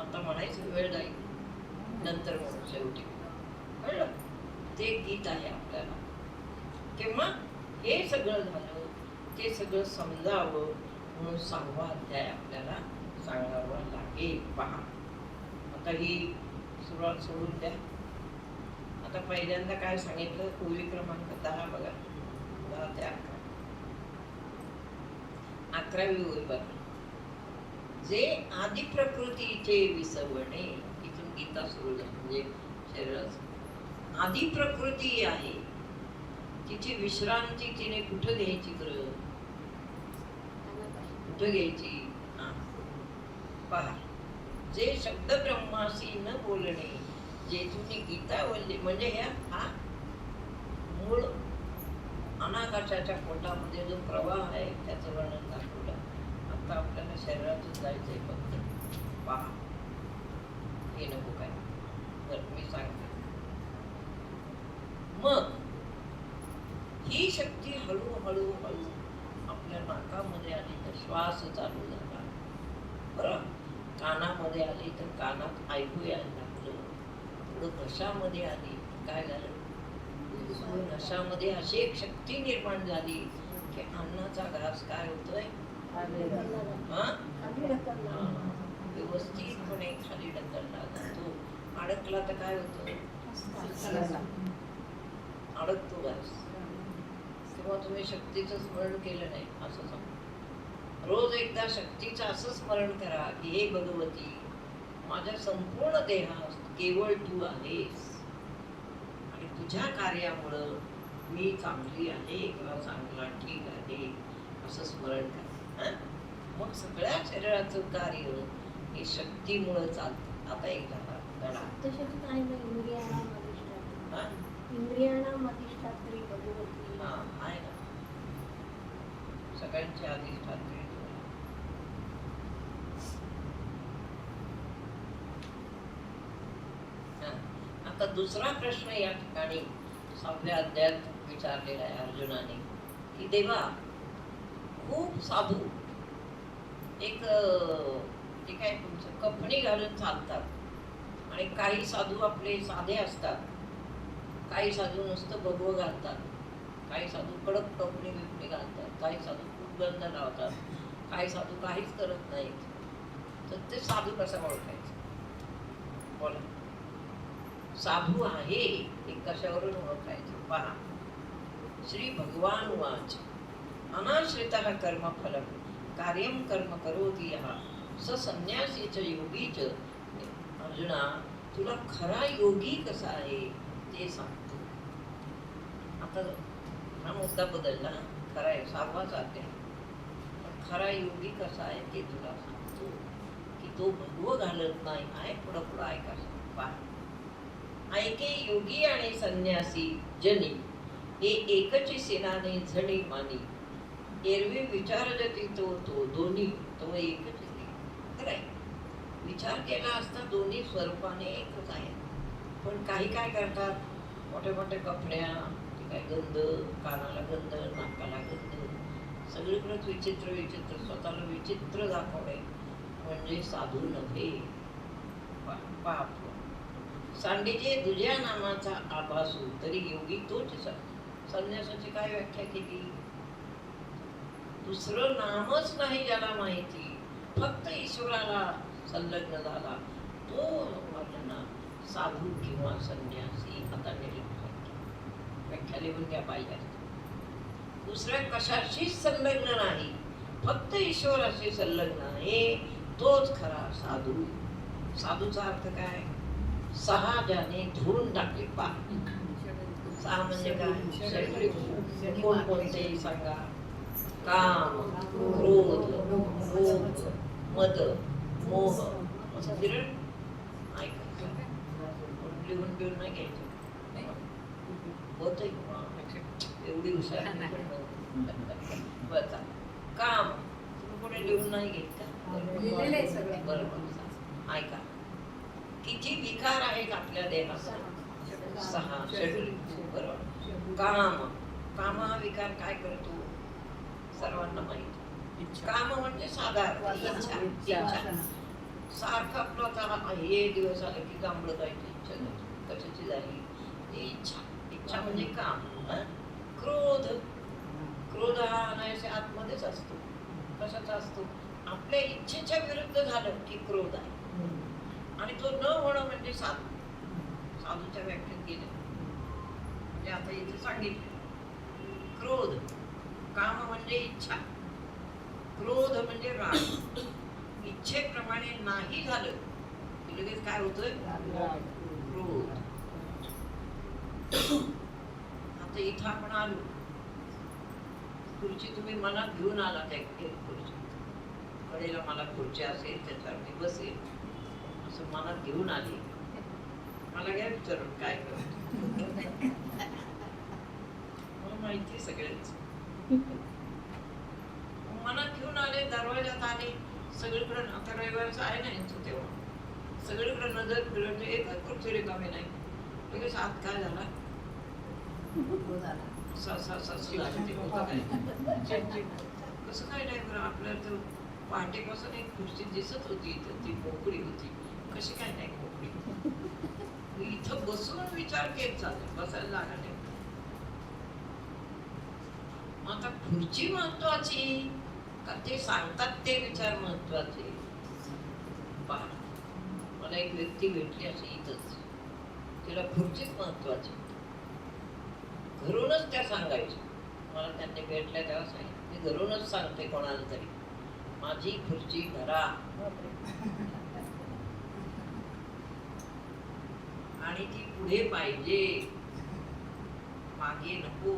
आता म्हणायचं वेळ जाईल, नंतर म्हणून शेवटी कळलं. ते गीत आहे आपल्याला. तेव्हा हे सगळं झालं, ते सगळं समजावं म्हणून 6वा अध्याय आपल्याला सांगावा लागेल. पहा आता ही सुरुवात सोडून द्या. आता पहिल्यांदा काय सांगितलं, ओवी क्रमांक 10 बघा, 10 ते 11वी ओवी बघा. जे आदि प्रकृतीचे विसवणे, इथून गीता सुरू झाली. म्हणजे शरीराचं आदि प्रकृती आहे, तिची विश्रांती तिने कुठं घ्यायची बरं, कुठं घ्यायची. पहा, जे शब्द ब्रह्मासी न बोलणे, जेथून गीता वल्ली, म्हणजे हा मूळ अनाकाशाच्या पोटामध्ये जो प्रवाह आहे त्याचं वर्णन दाखवलं. आता आपल्याला शरीरातून जायचंय फक्त. पहा, हे नको काय, बरं मी सांगते. मग ही शक्ती हळूहळू आपल्या नाकामध्ये आली तर श्वास चालू झाला. बरं, कानामध्ये आली तर कानात ऐकू यायला लागलं. पुढं घशामध्ये आली, काय झालं, घशामध्ये अशी एक शक्ती निर्माण झाली की अन्नाचा घास काय होतोय, व्यवस्थितपणे खाली ढकलला जातो. अडकला तर काय होतं, अडकतो घास. तेव्हा तुम्ही शक्तीचं स्मरण केलं नाही असं सांग. रोज एकदा शक्तीचं असं स्मरण करा की हे भगवती, माझ्या संपूर्ण देहात केवळ तू आहेस आणि तुझ्या कार्यामुळं मी चांगली आहे किंवा चांगला ठीक आहे असं स्मरण करा. मग सगळ्या शरीराचं कार्य हे शक्तीमुळं चालतं. आता एक धडा आहे ना, सगळ्यांची अधिष्ठात्री. आता दुसरा प्रश्न या ठिकाणी 6व्या अध्यायात विचारलेला आहे अर्जुनाने की देवा, खूप साधू एक ते काय तुमचं कपणी घालून चालतात आणि काही साधू आपले साधे असतात, काही साधू नुसतं भगवं घालतात, काही साधू कडक कपणी बिपणी घालतात, काही साधू खूप गंध लावतात, काही साधू काहीच करत नाहीत. तर ते साधू कसं ओळखायचं, बोला. साधू आहे हे कशावरून ओळखायचं. पहा, श्री भगवान वाच, अनाश्रितः कर्मफलम कार्यम कर्म करोति यः स संन्यासीच योगीच. अर्जुना, तुला खरा योगी कसा आहे ते सांगतो. आता हा मुद्दा बदलला, खरा आहे 6वाच अध्याय. खरा योगी कसा आहे ते तुला सांगतो की तो भगवं घालत नाही आहे. पुढं पुढं ऐका. पहा, ऐके योगी आणि संन्यासी जनी हे एकची सेनाने झणी मानी. एरवी विचार जती तो दोन्ही तो एकच आहे. खरं आहे, विचार केला असता दोन्ही स्वरूपाने एकच आहे. पण काही काय करतात, मोठे मोठे कपड्या, काय गंध, कानाला गंध, नाकाला गंध, सगळीकडेच विचित्र विचित्र, स्वतःला विचित्र दाखवणे म्हणजे साधू नव्हे. पाप सांडीचे दुसऱ्या नामाचा आभासू तरी योगी तोच. संन्यासाची काय व्याख्या केली, दुसरं नामच नाही ज्याला माहिती, फक्त ईश्वराला संलग्न झाला तो म्हणणं साधू किंवा संन्यासी. आता व्याख्या लिहून घ्या पाहिजे. दुसऱ्या कशाशीच संलग्न नाही, फक्त ईश्वराशी संलग्न आहे, तोच खरा साधू. साधूचा अर्थ काय, 6 ज्याने धुवून टाकले. पा 6 म्हणजे काय, कोणते सांगा. काम, क्रोध, लोभ, मद, मोह, एवढी हुशार नाही. बरं, काम तुम्ही कोणी लिहून नाही घेत का? लिहिलेलं आहे सगळं. बरोबर, ऐका. किती विकार आहेत आपल्या देहात? 6 शेड्यूल. बरोबर. काम हा विकार काय करतो सर्वांना माहिती. काम म्हणजे साधारण इच्छा. सारखं आपलं आता हे दिवस आले की जांभळं खायची इच्छा झाली. कशाची झाली? ती इच्छा म्हणजे काम. क्रोध हा अनायासे आतमध्येच असतो. कशाचा असतो? आपल्या इच्छेच्या विरुद्ध झालं की क्रोध आहे. आणि तो न होणं म्हणजे साधूच्या व्याख्येत गेले. म्हणजे आता इथे सांगितलं, क्रोध, काम म्हणजे इच्छा, क्रोध म्हणजे राग. इच्छेप्रमाणे नाही झालं की लगेच काय होतं? क्रोध. आता इथं आपण आलो, खुर्ची तुम्ही मनात घेऊन आला, त्या खुर्ची कडेला मला खुर्ची असेल त्याच्यावर मी बसेल असं मनात घेऊन आली. मला घ्या विचारून काय करत, मला माहिती सगळेच. मनात घेऊन आले, दरवाजात आले, सगळीकडे आता रविवारचं आहे ना यांचं तेव्हा, सगळीकडे नजर फिरवते, एकच खुर्ची रिकामी नाही. लगेच आत काय झाला? कसं काय नाही बरं, आपल्याला तर पहाटेपासून एक खुर्ची दिसत होती, तर ती मोकळी होती. कशी काय नाही मोकळी? इथं बसून विचार केत चालले, बसायला जागा नाही. आता खुर्ची महत्वाची का ते सांगतात ते विचार महत्वाचे? पहा, मला एक व्यक्ती भेटली अशी इथंच, तिला खुर्चीच महत्वाची. घरूनच त्या सांगायच्या. मला त्यांनी भेटल्या तेव्हा सांगितलं, मी घरूनच सांगते कोणाला तरी, माझी खुर्ची धरा आणि ती पुढे पाहिजे, मागे नको.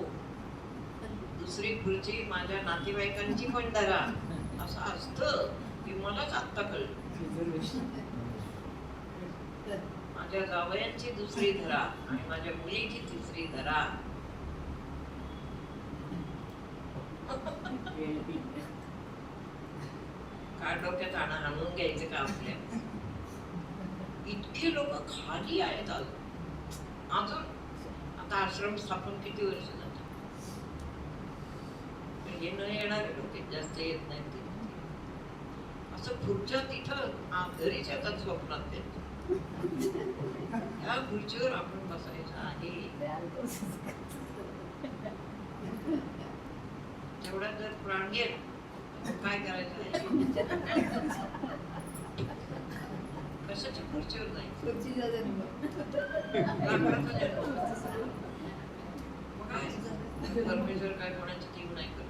दुसरी खुर्ची माझ्या नातेवाईकांची पण धरा. असं असतं की मलाच आत्ता कळलं. माझ्या जावयांची दुसरी धरा आणि माझ्या मुलीची तिसरी धरा. काय डोक्यात आणून घ्यायचं का आपल्या? इतके लोक खाली आहेत अजून. आता आश्रम स्थापन किती वर्ष झाले? हे न येणारे लोक जास्त येत नाहीत. असं खुर्च्या तिथं घरीच येतात स्वप्नात. ह्या खुर्चीवर आपण बसायचं आहे. तेवढा जर प्राण गेला काय करायचं? कशाच्या खुर्चीवर जायचं? परमेश्वर काय कोणाची टीम नाही करत.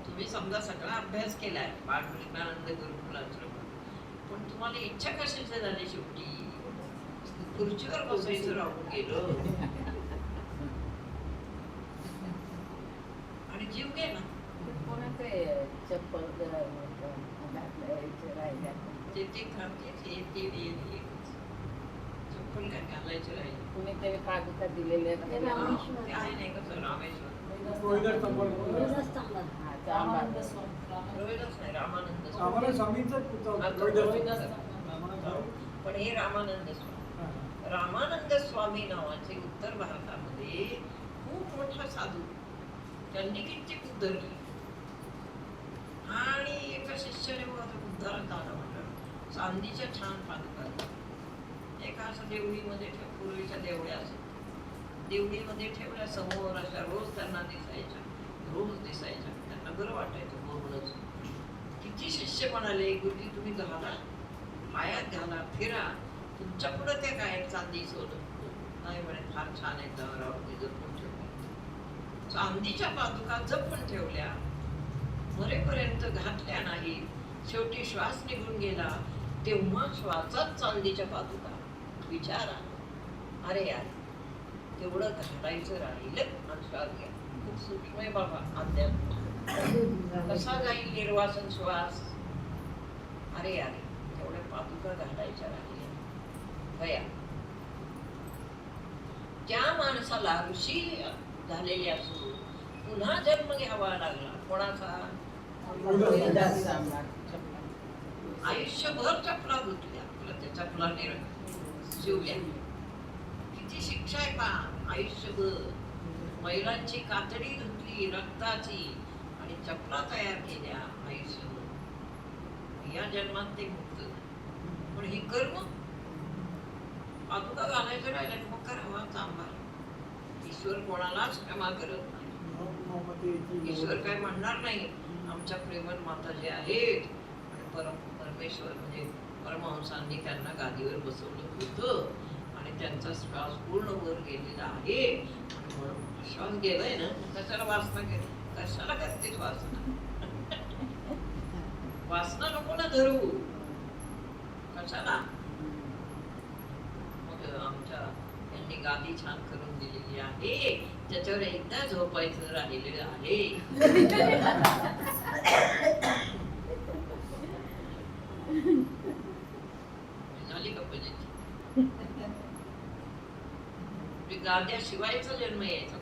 तुम्ही समजा सगळा अभ्यास केलाय बाळकृष्णानंद गुरुकुलाश्रम, पण तुम्हाला इच्छा कशाची झाली शेवटी? खुर्चीवर बसायचं राहून गेलं आणि जीव गेला. चप्पल काय घालायचे राहिले? कुणीतरी कागदात दिलेले आहे नाही कसं रामेश्वर पण हे रामानंद स्वामी. रामानंद स्वामी नावाचे उत्तर भारतामध्ये खूप मोठा साधू, त्यांनी किती उद्धरली. आणि एका शिष्याने उद्धारात आलं म्हटलं, चांदीच्या छान पादुका. एका असं देवळीमध्ये पूर्वीच्या देवळ्या असत, देवळीमध्ये ठेवल्या समोर अशा, रोज त्यांना दिसायच्या, रोज दिसायच्या. त्यांना बरं वाटायचं बघूनच. किती शिष्य म्हणाले, गुरुजी तुम्ही घाला, पायात घाला, फिरा, तुमच्या पुढं ते काय चांदी सोनं नाही म्हणे. फार छान आहे, जवळावरती जपून ठेवल्या. चांदीच्या पादुका जपून ठेवल्या, मरेपर्यंत घातल्या नाही. शेवटी श्वास निघून गेला, तेव्हा श्वासात चांदीच्या पादुका. विचारा, अरे यार, तेवढं घालायचं राहिलं आणि श्वास घ्या. खूप सूक्ष्म आहे बाबा अध्यात्म. कसा जाईल निर्वासन श्वास? अरे यार, तेवढ्या पादुका घालायच्या राहिल्या. गया त्या माणसाला ऋषी झालेले असून पुन्हा जन्म घ्यावा लागला. कोणाचा? आयुष्यभर चपला धुतल्या, आपल्या त्या चपलाने शिवल्या. किती शिक्षा आहे पहा. आयुष्यभर महिलांची कातडी धुतली रक्ताची आणि चपला तयार केल्या आयुष्यभर. या जन्मात ते मुक्त. पण ही कर्म पादुका घालायचं राहिलं मग करावा चांभार. ईश्वर कोणालाच क्षमा करत नाही. ईश्वर काय म्हणणार नाही. आमच्या प्रेमळ माता जे आहेत परमेश्वर म्हणजे परमहंसांनी त्यांना गादीवर बसवलं होतं आणि त्यांचा श्वास पूर्ण वर गेलेला आहे. म्हणून श्वास गेलाय ना, कशाला वासना केली? कशाला करतेच वासना? वासना नको ना धरू. कशाला? मग आमच्या यांनी गादी छान करून दिलेली आहे, त्याच्यावर एकदा झोपायचं राहिलेलं आहे. झाली का पूजेची? गाद्या शिवायचा जन्म यायचा.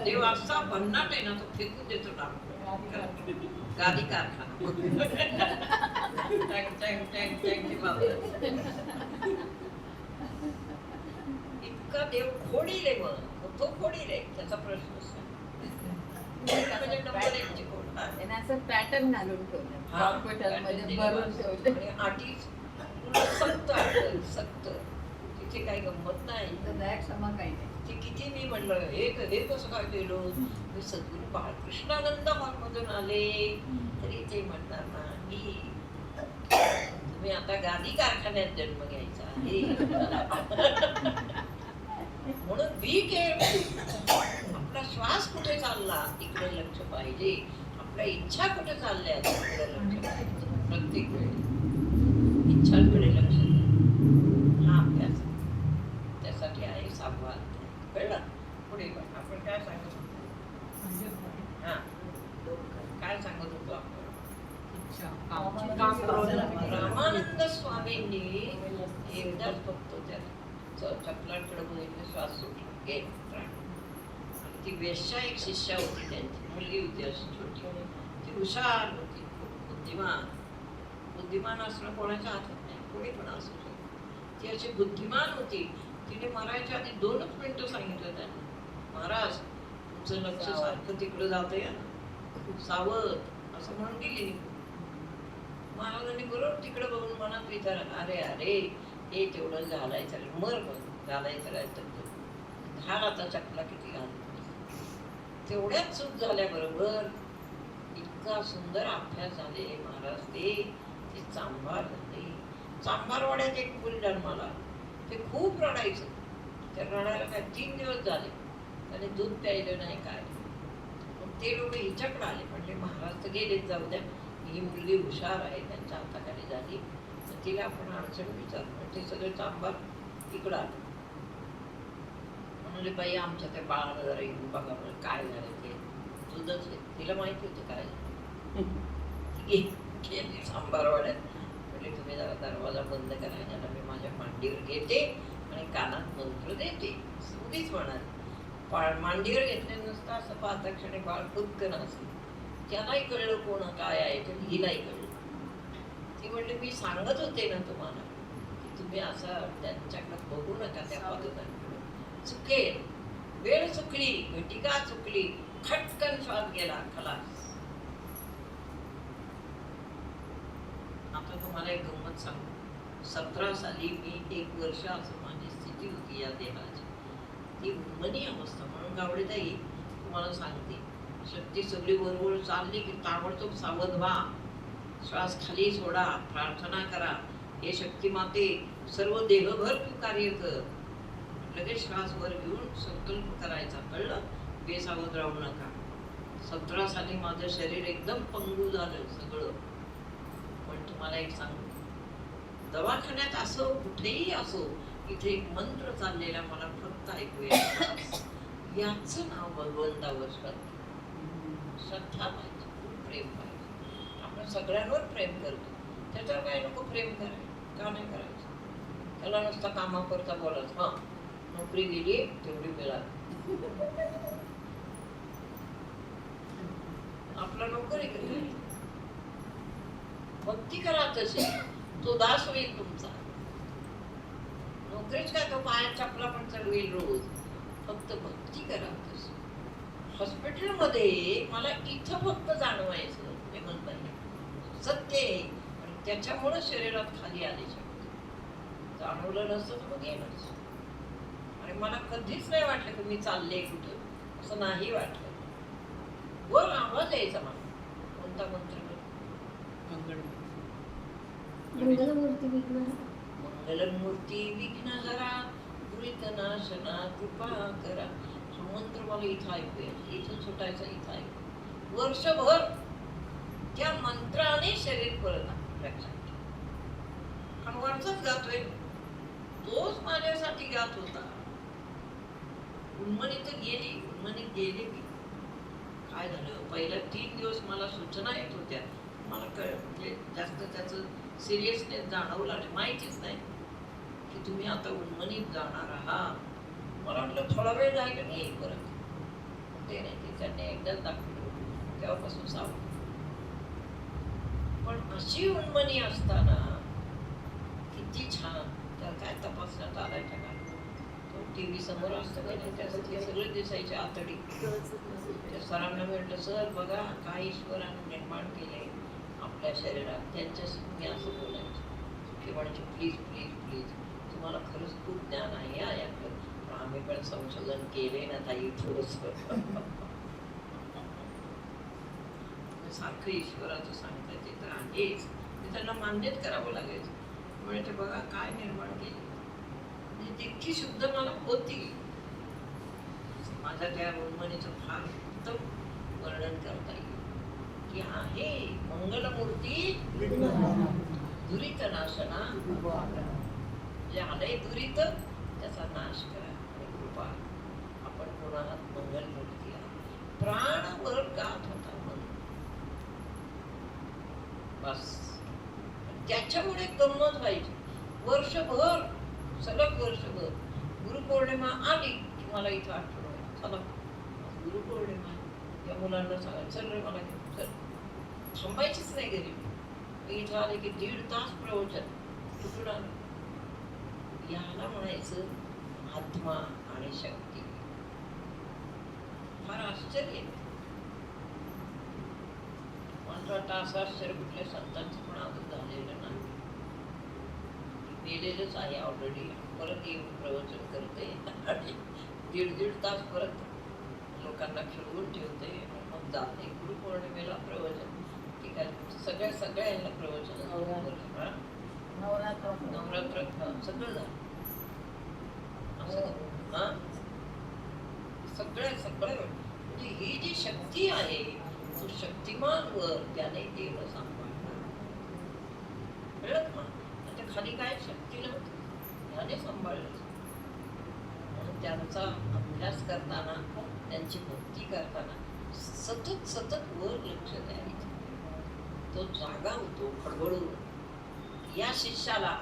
देव असा भन्नाट आहे ना, तो फेकून देतो गादी कारखाना. इतका देव खोडील आहे. मग तो खोडील आहे त्याचा प्रश्न असं पॅटर्न घालून ठेवलं. आटी सक्त सक्त. तिथे काही गंमत नाही. क्षमा काही नाही. ते किती मी म्हणलं हे कसं काय केलं. मी सद्गुरू बाळकृष्णानंद मधून आले तरी ते म्हणणार नाही, तुम्ही आता गादी कारखान्यात जन्म घ्यायचा आहे. म्हणून बी केअरफुल. आपला श्वास कुठे चालला तिकडे लक्ष पाहिजे. आपल्या इच्छा कुठे चालल्या तिकडे लक्ष पाहिजे. प्रत्येक वेळी इच्छांकडे लक्ष द्या. हा अभ्यास त्यासाठी आहे. संवाद कळला. पुढे आपण काय सांगत होतो? हा काय सांगत होतो आपण? रामानंद स्वामींनी एकदाच फक्त त्या चपलांकडे बघितलं, श्वास सुटला. ती वेश्या एक शिष्या होती, त्यांची मुलगी होती अशी छोटी. ती हुशार होती, बुद्धिमान. बुद्धिमान असणं कोणाच्या हातात नाही, कोणी पण असू शकतो. ती अशी बुद्धिमान होती. तिने मरायच्या आधी 2च मिनिटं सांगितलं त्यांना, महाराज तुमचं लक्ष सारखं तिकडं जातंय ना, सावध असं म्हणून गेली. महाराजांनी बरोबर तिकडे बघून मनात विचार, अरे अरे हे तेवढं घालायचं मर मग घालायचं राहायचं घाल आता चपला किती घालतो. तेवढ्याच चूक झाल्याबरोबर इतका सुंदर अभ्यास झाले महाराज. ते चांभार झाले. चांभारवाड्यात एक मुल जन्माला. ते खूप रडायचं. त्या रडायला काय 3 दिवस झाले. त्याने दूध प्यायलं नाही काय. मग ते लोक हिच्याकडे आले, म्हणले महाराज तर गेलेच, जाऊ द्या, ही मुलगी हुशार आहे, त्यांच्या हाताखाली झाली, तिला आपण अडचण विचारू. ते सगळे चांभार इकडं आले. म्हणले बाई आमच्या त्या बाळाला जरा येऊन बघा बरं काय झालं. ते दूधच आहे. तिला माहिती होतं काय झालं. चांभारवाड्यात म्हणजे तुम्ही जरा दरवाजा बंद करा, याला मी माझ्या मांडीवर घेते आणि कानात मंत्र देते. उगीच म्हणाल. मांडीवर घेतले नसतं असं पाहता क्षणी बाळ खुदकन असेल. त्यालाही कळलं कोण काय आहे, तर हिलाही कळलं. ती म्हणली मी सांगत होते ना तुम्हाला की तुम्ही असं त्यांच्याकडे बघू नका, त्या पादुकांकडे. चुकेल, वेळ चुकली, घटिका चुकली, खटकन श्वास गेला, खलास. आता तुम्हाला एक गंमत सांगू. 17 साली मी 1 वर्ष असं माझी स्थिती होती या देहाची. ती उन्मनी अवस्था. म्हणून गावडेताई तुम्हाला सांगते, शक्ती सगळी बरोबर चालली की ताबडतोब सावध व्हा. श्वास खाली सोडा, प्रार्थना करा, हे शक्ती माते सर्व देहभर तू कार्य कर. लगेच श्वास वर घेऊन संकल्प करायचा. कळलं? बेसावध राहू नका. 17 साली माझं शरीर एकदम पंगू झालं सगळं. पण तुम्हाला एक सांगू, दवाखान्यात असो कुठेही असो, इथे एक मंत्र चाललेला मला फक्त ऐकू येतो. याचं नाव भगवंतावर श्रद्धा पाहिजे, खूप प्रेम पाहिजे. आपण सगळ्यांवर प्रेम करतो, त्याच्यावर काय नको प्रेम करायचं? का नाही करायचं? त्याला नुसता कामापुरता बोलत हा नोकरी गेली तेवढी मिळाली. आपला नोकर आहे का? भक्ती करा तशी, तो दास होईल तुमचा. नोकरीच काय तो पायात चपला पण चढवेल रोज. फक्त भक्ती करा तशी. हॉस्पिटलमध्ये मला इथं फक्त जाणवायचं हे म्हणतात सत्य आहे, आणि त्याच्यामुळे शरीरात खाली आले शकते. जाणवलं नसतं तर मग येणंच. आणि मला कधीच नाही वाटलं की मी चालले कुठं, असं नाही वाटलं. वर आवाज यायचा मला. कोणता मंत्र? मंगलमूर्ती विघ्न मंगलमूर्ती विघ्न हरा दुरित नाशना कृपा करा. हा मंत्र मला इथं ऐकू येईल. इथं सुटायचं, इथं ऐकू. वर्षभर त्या मंत्राने शरीर परत लक्षात ठेव. कारण वरचाच गातोय, तोच माझ्यासाठी गात होता. उन्मनीत गेली, उन्मनीत गेली मी. काय झालं, पहिल्या 3 दिवस मला सूचना येत होत्या. मला म्हणजे जास्त त्याचं सिरियसनेस जाणवला नाही, माहितीच नाही की तुम्ही आता उन्मनीत जाणार आहात. मला वाटलं थोडा वेळ जाईल आणि येईल परत. ते नाही, ते त्यांनी एकदाच दाखवलं, तेव्हापासून सावध. पण अशी उन्मनी असताना किती छान. त्या काय तपासण्यात आलायच्या का तो टीव्ही समोर असतं का नाही, त्यासाठी सगळे दिसायचे आतडी. त्या सरांना म्हटलं, सर बघा काय ईश्वराने निर्माण केले आपल्या शरीरात, त्यांच्याशी मी असं बोलायचं. ते म्हणायचे प्लीज प्लीज प्लीज, तुम्हाला खरंच खूप ज्ञान आहे या याकडं, पण आम्ही पण संशोधन केले ना ताई थोडंसं. सारखं ईश्वराचं सांगतात ते तर आहेच, ते त्यांना मान्यच करावं लागायचं. म्हणजे बघा काय निर्माण केले, म्हणजे तितकी शुद्ध मला होती. माझ्या त्या उन्मनीचं फार उत्तम वर्णन करता येईल की आहे मंगलमूर्ती दुरित नाशना. जे आलंय दुरित त्याचा नाश करा आणि कृपा. आपण पुन्हा मंगलमूर्ती आहे. प्राणवर गात होता मन बस. त्याच्यामुळे गंमत व्हायची. वर्षभर, सलग वर्षभर गुरुपौर्णिमा आली की मला इथं आठवण व्हायची, चला गुरुपौर्णिमा. या मुलांना सांगायचं चल रे मला घेऊन चल. थांबायचीच नाही घरी. इथं आले की 1.5 तास प्रवचन. कुठून आलं? याला म्हणायचं आत्मा आणि शक्ती. फार आश्चर्य. मला वाटतं असं आश्चर्य कुठल्या संतांचं पण अजून झालेलं नाही. मेलेलंच आहे ऑलरेडी, परत येऊन प्रवचन करते आणि 1.5 तास परत लोकांना खेळवून ठेवते, मग जाते. गुरुपौर्णिमेला प्रवचन, ठीक आहे, सगळ्यांना प्रवचन. नवरात्र सगळं झालं. सगळं म्हणजे ही जी शक्ती आहे, तो शक्तिमान वर त्याने देव सांभाळला. कळत ना? त्याच्या खाली काय शक्ती नव्हती, त्याने सांभाळलं. म्हणून त्यांचा अभ्यास करताना, त्यांची भक्ती करताना सतत सतत वर लक्ष द्यायचं. तो जागा होतो खडबडून. या शिष्याला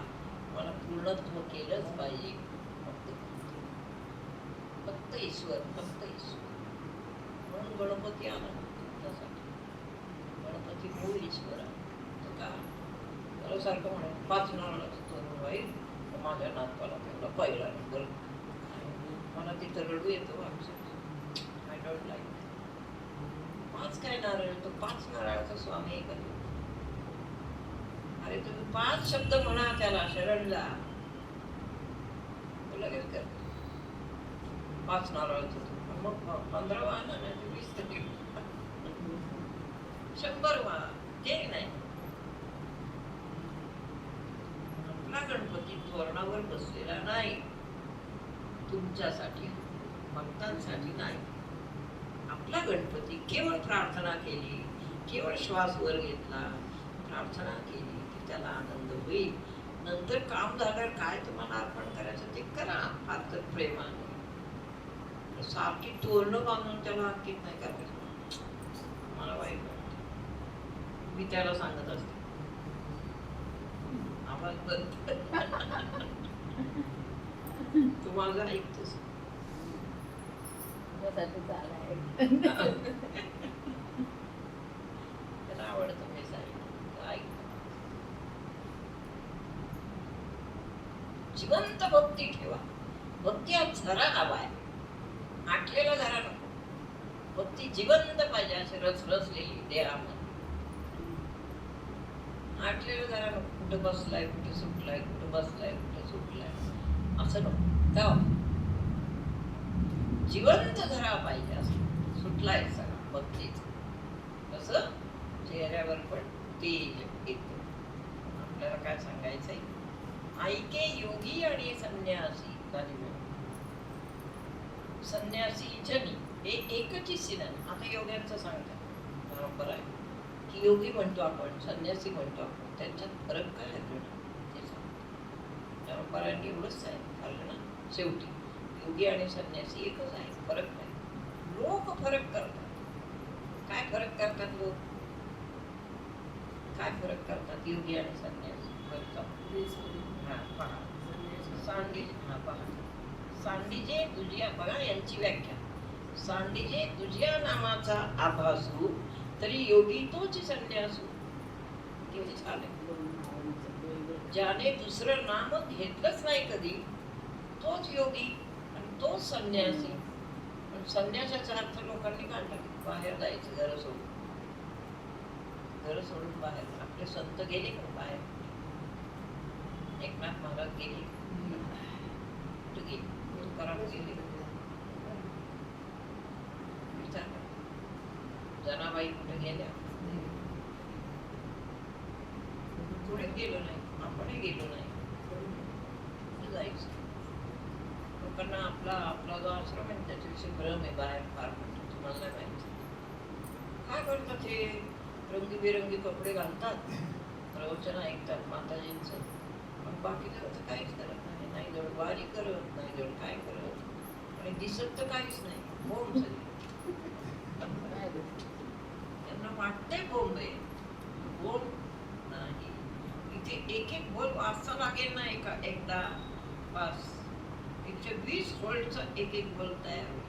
मला पूर्णत्व केलंच पाहिजे. फक्त ईश्वर, फक्त ईश्वर. म्हणून गणपती आला त्यासाठी. गणपती मूळ ईश्वर आहे. का मला सारखं म्हणे 5 नारळाचं तोरण होईल तर माझ्या नातवाला तेवढा पहिला नंबर. मला तिथं रडू येतो. I don't like. 5 काय नारळ, तो 5 नारळाचा स्वामी आहे का? अरे तुम्ही 5 शब्द म्हणा त्याला शरणला, तो लगेच कर. 5 नारळाचं मग 15 वाहन 20 तरी 100 वाहन ते नाही. आपला गणपती तोरणावर बसलेला नाही, तुमच्यासाठी भक्तांसाठी नाही. आपला गणपती केवळ प्रार्थना केली, केवळ श्वास वर घेतला, प्रार्थना केली की त्याला आनंद होईल. नंतर काम झाल्यावर काय तुम्हाला अर्पण करायचं ते करा, फार तर प्रेमाने. सारखी तोरणं बांधून त्याला अंकित नाही करायचं. मला वाईट वाटतं. मी त्याला सांगत असते आवाज बंद. तू माझं ऐकतोस. तुझ्यासाठी चालाय. त्याला आवडतं मी सांगितलं ऐक. जिवंत भक्ती ठेवा. भक्ती हा झरा हवाय, आटलेला झरा नको. भक्ती जिवंत पाहिजे, असे रसरसलेली देहामध्ये. आटलेलं झरा नको. कुठं बसलाय, कुठं सुटलाय, कुठं बसलाय, कुठं सुटलाय, असं नको. का जिवंत झरा पाहिजे, असं सुटलाय सगळा भक्तीचा. कसं चेहऱ्यावर पण तेज येतं. आपल्याला काय सांगायचंय? ऐके योगी आणि संन्यासी. संन्यासी जनी हे एकची सिनन. आता योग्यांचं सांगतात बरोबर आहे की योगी म्हणतो आपण, संन्यासी म्हणतो आपण, त्यांच्यात फरक काय आहे ते सांगतो. परंपरांनी एवढंच आहे कारण ना शेवटी योगी आणि संन्यासी एकच आहे, फरक नाही. लोक फरक करतात. काय फरक करतात लोक? काय फरक करतात योगी आणि संन्यासी? सांडिजे तुझ्या, बघा यांची व्याख्या. सांडिजे तुझ्या नामाचा आभासू, तरी योगी तोच संन्यासू. किती छान आहे. ज्याने दुसरं नाम घेतलंच नाही कधी, तोच योगी आणि तोच संन्यासी. पण संन्यासाचा अर्थ लोकांनी काढला, बाहेर जायचं, घर सोडून. घर सोडून बाहेर. आपले संत गेले का बाहेर? एकनाथ महाराज गेले, कुठे गेले? तुकाराम गेले, जनाबाई कुठे गेल्या? पुढे गेलो नाही, आपणही गेलो नाही. जायचं लोकांना आपला जो आश्रम आहे त्याच्याविषयी भ्रम आहे बाहेर फार मोठा. तुम्हाला नाही माहिती काय करतात हे? रंगीबेरंगी कपडे घालतात, प्रवचन ऐकतात माताजींचं, पण बाकीचं काहीच करत नाही. नाही जवळ वारी करत, नाही जवळ काय करत, आणि दिसत तर काहीच नाही. बोंब सगळी. त्यांना वाटतंय बोंब आहे, बोंब नाही. इथे एक एक बोल वाचता लागेल ना एकदा बस. 120 व्होल्टचा एक एक बोल तयार होईल.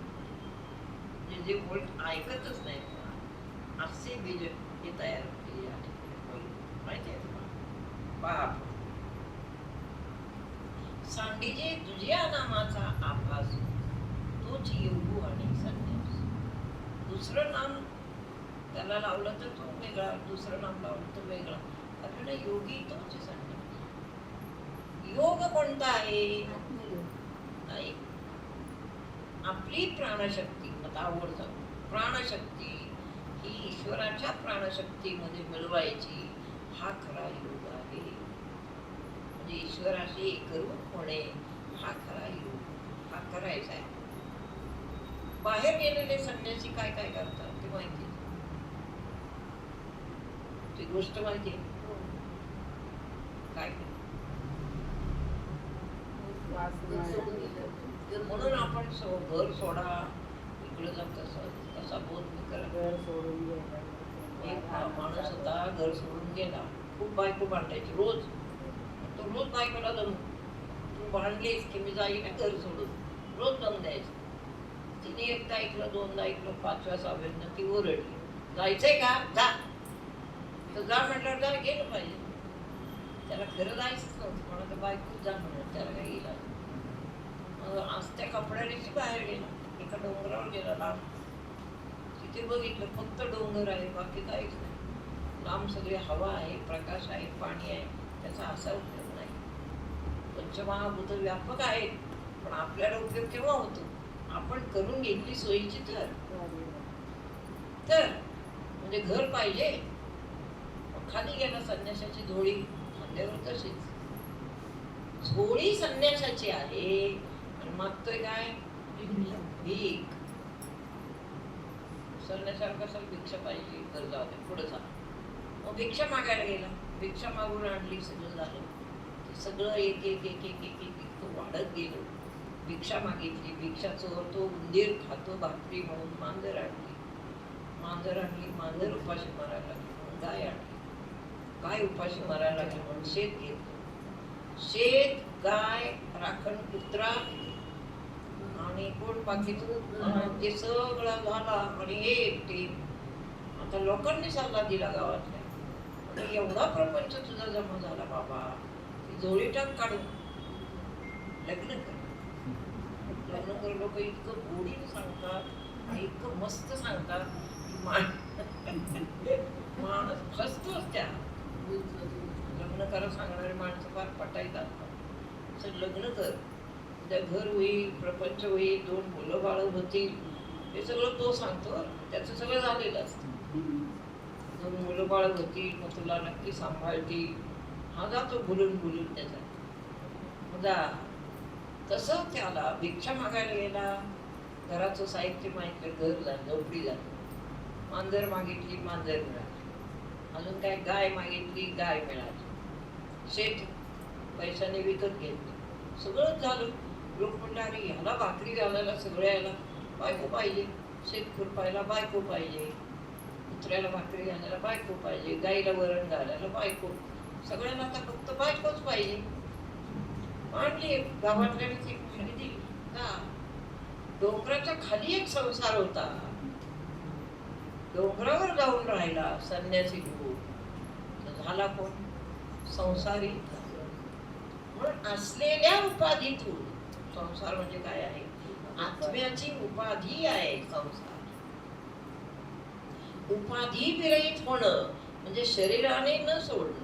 म्हणजे जे व्होल्ट ऐकतच नाही असे बीज हे तयार होते. माहिती आहे तुम्हाला? बाप सांडिजे तुझ्या नामाचा आभास, तोच योगू आणि संन्यास. दुसरं नाम त्याला लावलं तर तो वेगळा, दुसरं नाम लावलं तर वेगळा. कारण योगी तोच संन्यास. योग कोणता आहे? नाही, आपली प्राणशक्ती. आता आवडतं प्राणशक्ती ही ईश्वराच्या प्राणशक्तीमध्ये मिळवायची, हा खरा योग आहे. म्हणजे ईश्वराशी एकरूप होणे हा खरा योग, हा करायचा आहे. बाहेर गेलेले संन्यासी काय काय करतात ते माहिती, ती गोष्ट माहिती आहे काय? म्हणून आपण घर सोडा, इकडे जा, तसा बोध मी करत. एक माणूस होता, घर सोडून गेला. खूप बायको भांडायची रोज. तो रोज बायकोला दम, तू भांडलीस की मी जाईल घर सोडून, रोज दम द्यायचं. तिने एकदा ऐकलं, दोनदा ऐकलं, 5व्या 6व्यांदा ती ओरडली, जायचंय का? जा. तर जा म्हटल्यावर जा, गेलं पाहिजे. त्याला खरं जायचंच नव्हतं, पण आता बायकोच जा म्हणत, त्याला काही गेला. आज त्या कपड्यानेच बाहेर गेला, एका डोंगरावर गेला लांब. तिथे बघितलं फक्त डोंगर आहे, बाकी काहीच नाही. लांब सगळी हवा आहे, प्रकाश आहे, पाणी आहे, त्याचा असा उपयोग नाही. पंचमहाभूत व्यापक आहेत, पण आपल्याला उपयोग केव्हा होतो? आपण करून घेतली सोयीची तर म्हणजे घर पाहिजे. खाली गेला संन्यासाची झोळी, खांद्यावर तशीच झोळी संन्यासाची आहे, आणि मागतोय काय? भीक. संन्यासाला कसं भिक्षा पाहिजे, घर जाऊ दे, पुढे जा. मग भिक्षा मागायला गेला, भिक्षा मागून आणली, सगळं झालं. ते सगळं एक एक एक एक एक एक वाढत गेलं. भिक्षा मागितली, भिक्षा चोरतो, उंदीर खातो भाकरी म्हणून मांजर आणली, मांजर उपाशी मारायला लागली म्हणून गाय आणली, गाय उपाशी मारायला लागली म्हणून शेत घेतलं, शेत गाय, राखण कुत्रा आणि कोण बाकीचं ते सगळं झाला आणि हे एकटी. आता लोकांनी सल्ला दिला गावातल्या, आणि एवढा प्रपंच तुझा जमा झाला बाबा, ती जोडी टाक काढून लग्न कर. लग्न कर. लोक इतकं गोडीने सांगतात आणि इतकं मस्त सांगतात की माणूस फसतोच त्या. लग्न करा सांगणारी माणसं फार पटायतात. असं लग्न कर, उद्या घर होईल, प्रपंच होईल, 2 मुलं बाळ होतील, हे सगळं तो सांगतो. त्याचं सगळं झालेलं असतं. 2 मुलं बाळ होतील, मग तुला नक्की सांभाळतील, हा जातो भुलून भुलून त्याचा. तसं त्याला भिक्षा मागायला गेला, घराचं साहित्य मागितलं, घर झालं, झोपडी झाली. मांजर मागितली, मांजर मिळाली. अजून काय गाय मागितली, गाय मिळाली. शेत पैशाने विकत घेतलं, सगळंच झालं. लोक म्हणले अरे ह्याला भाकरी घालायला सगळ्याला बायको पाहिजे, शेत खुरपायला बायको पाहिजे, कुत्र्याला भाकरी घालायला बायको पाहिजे, गाईला वरण घालायला बायको, सगळ्यांना आता फक्त बायकोच पाहिजे. मांडली गावातल्याने ती खरेदी का. डोंगराच्या खाली एक संसार होता, डोंगरावर जाऊन राहिला संन्यासी गुरु. झाला कोण? संसारी. म्हणून असलेल्या उपाधीतून, संसार म्हणजे काय आहे? आत्म्याची उपाधी आहे संसार. उपाधी विरहित होणं म्हणजे शरीराने न सोडणं,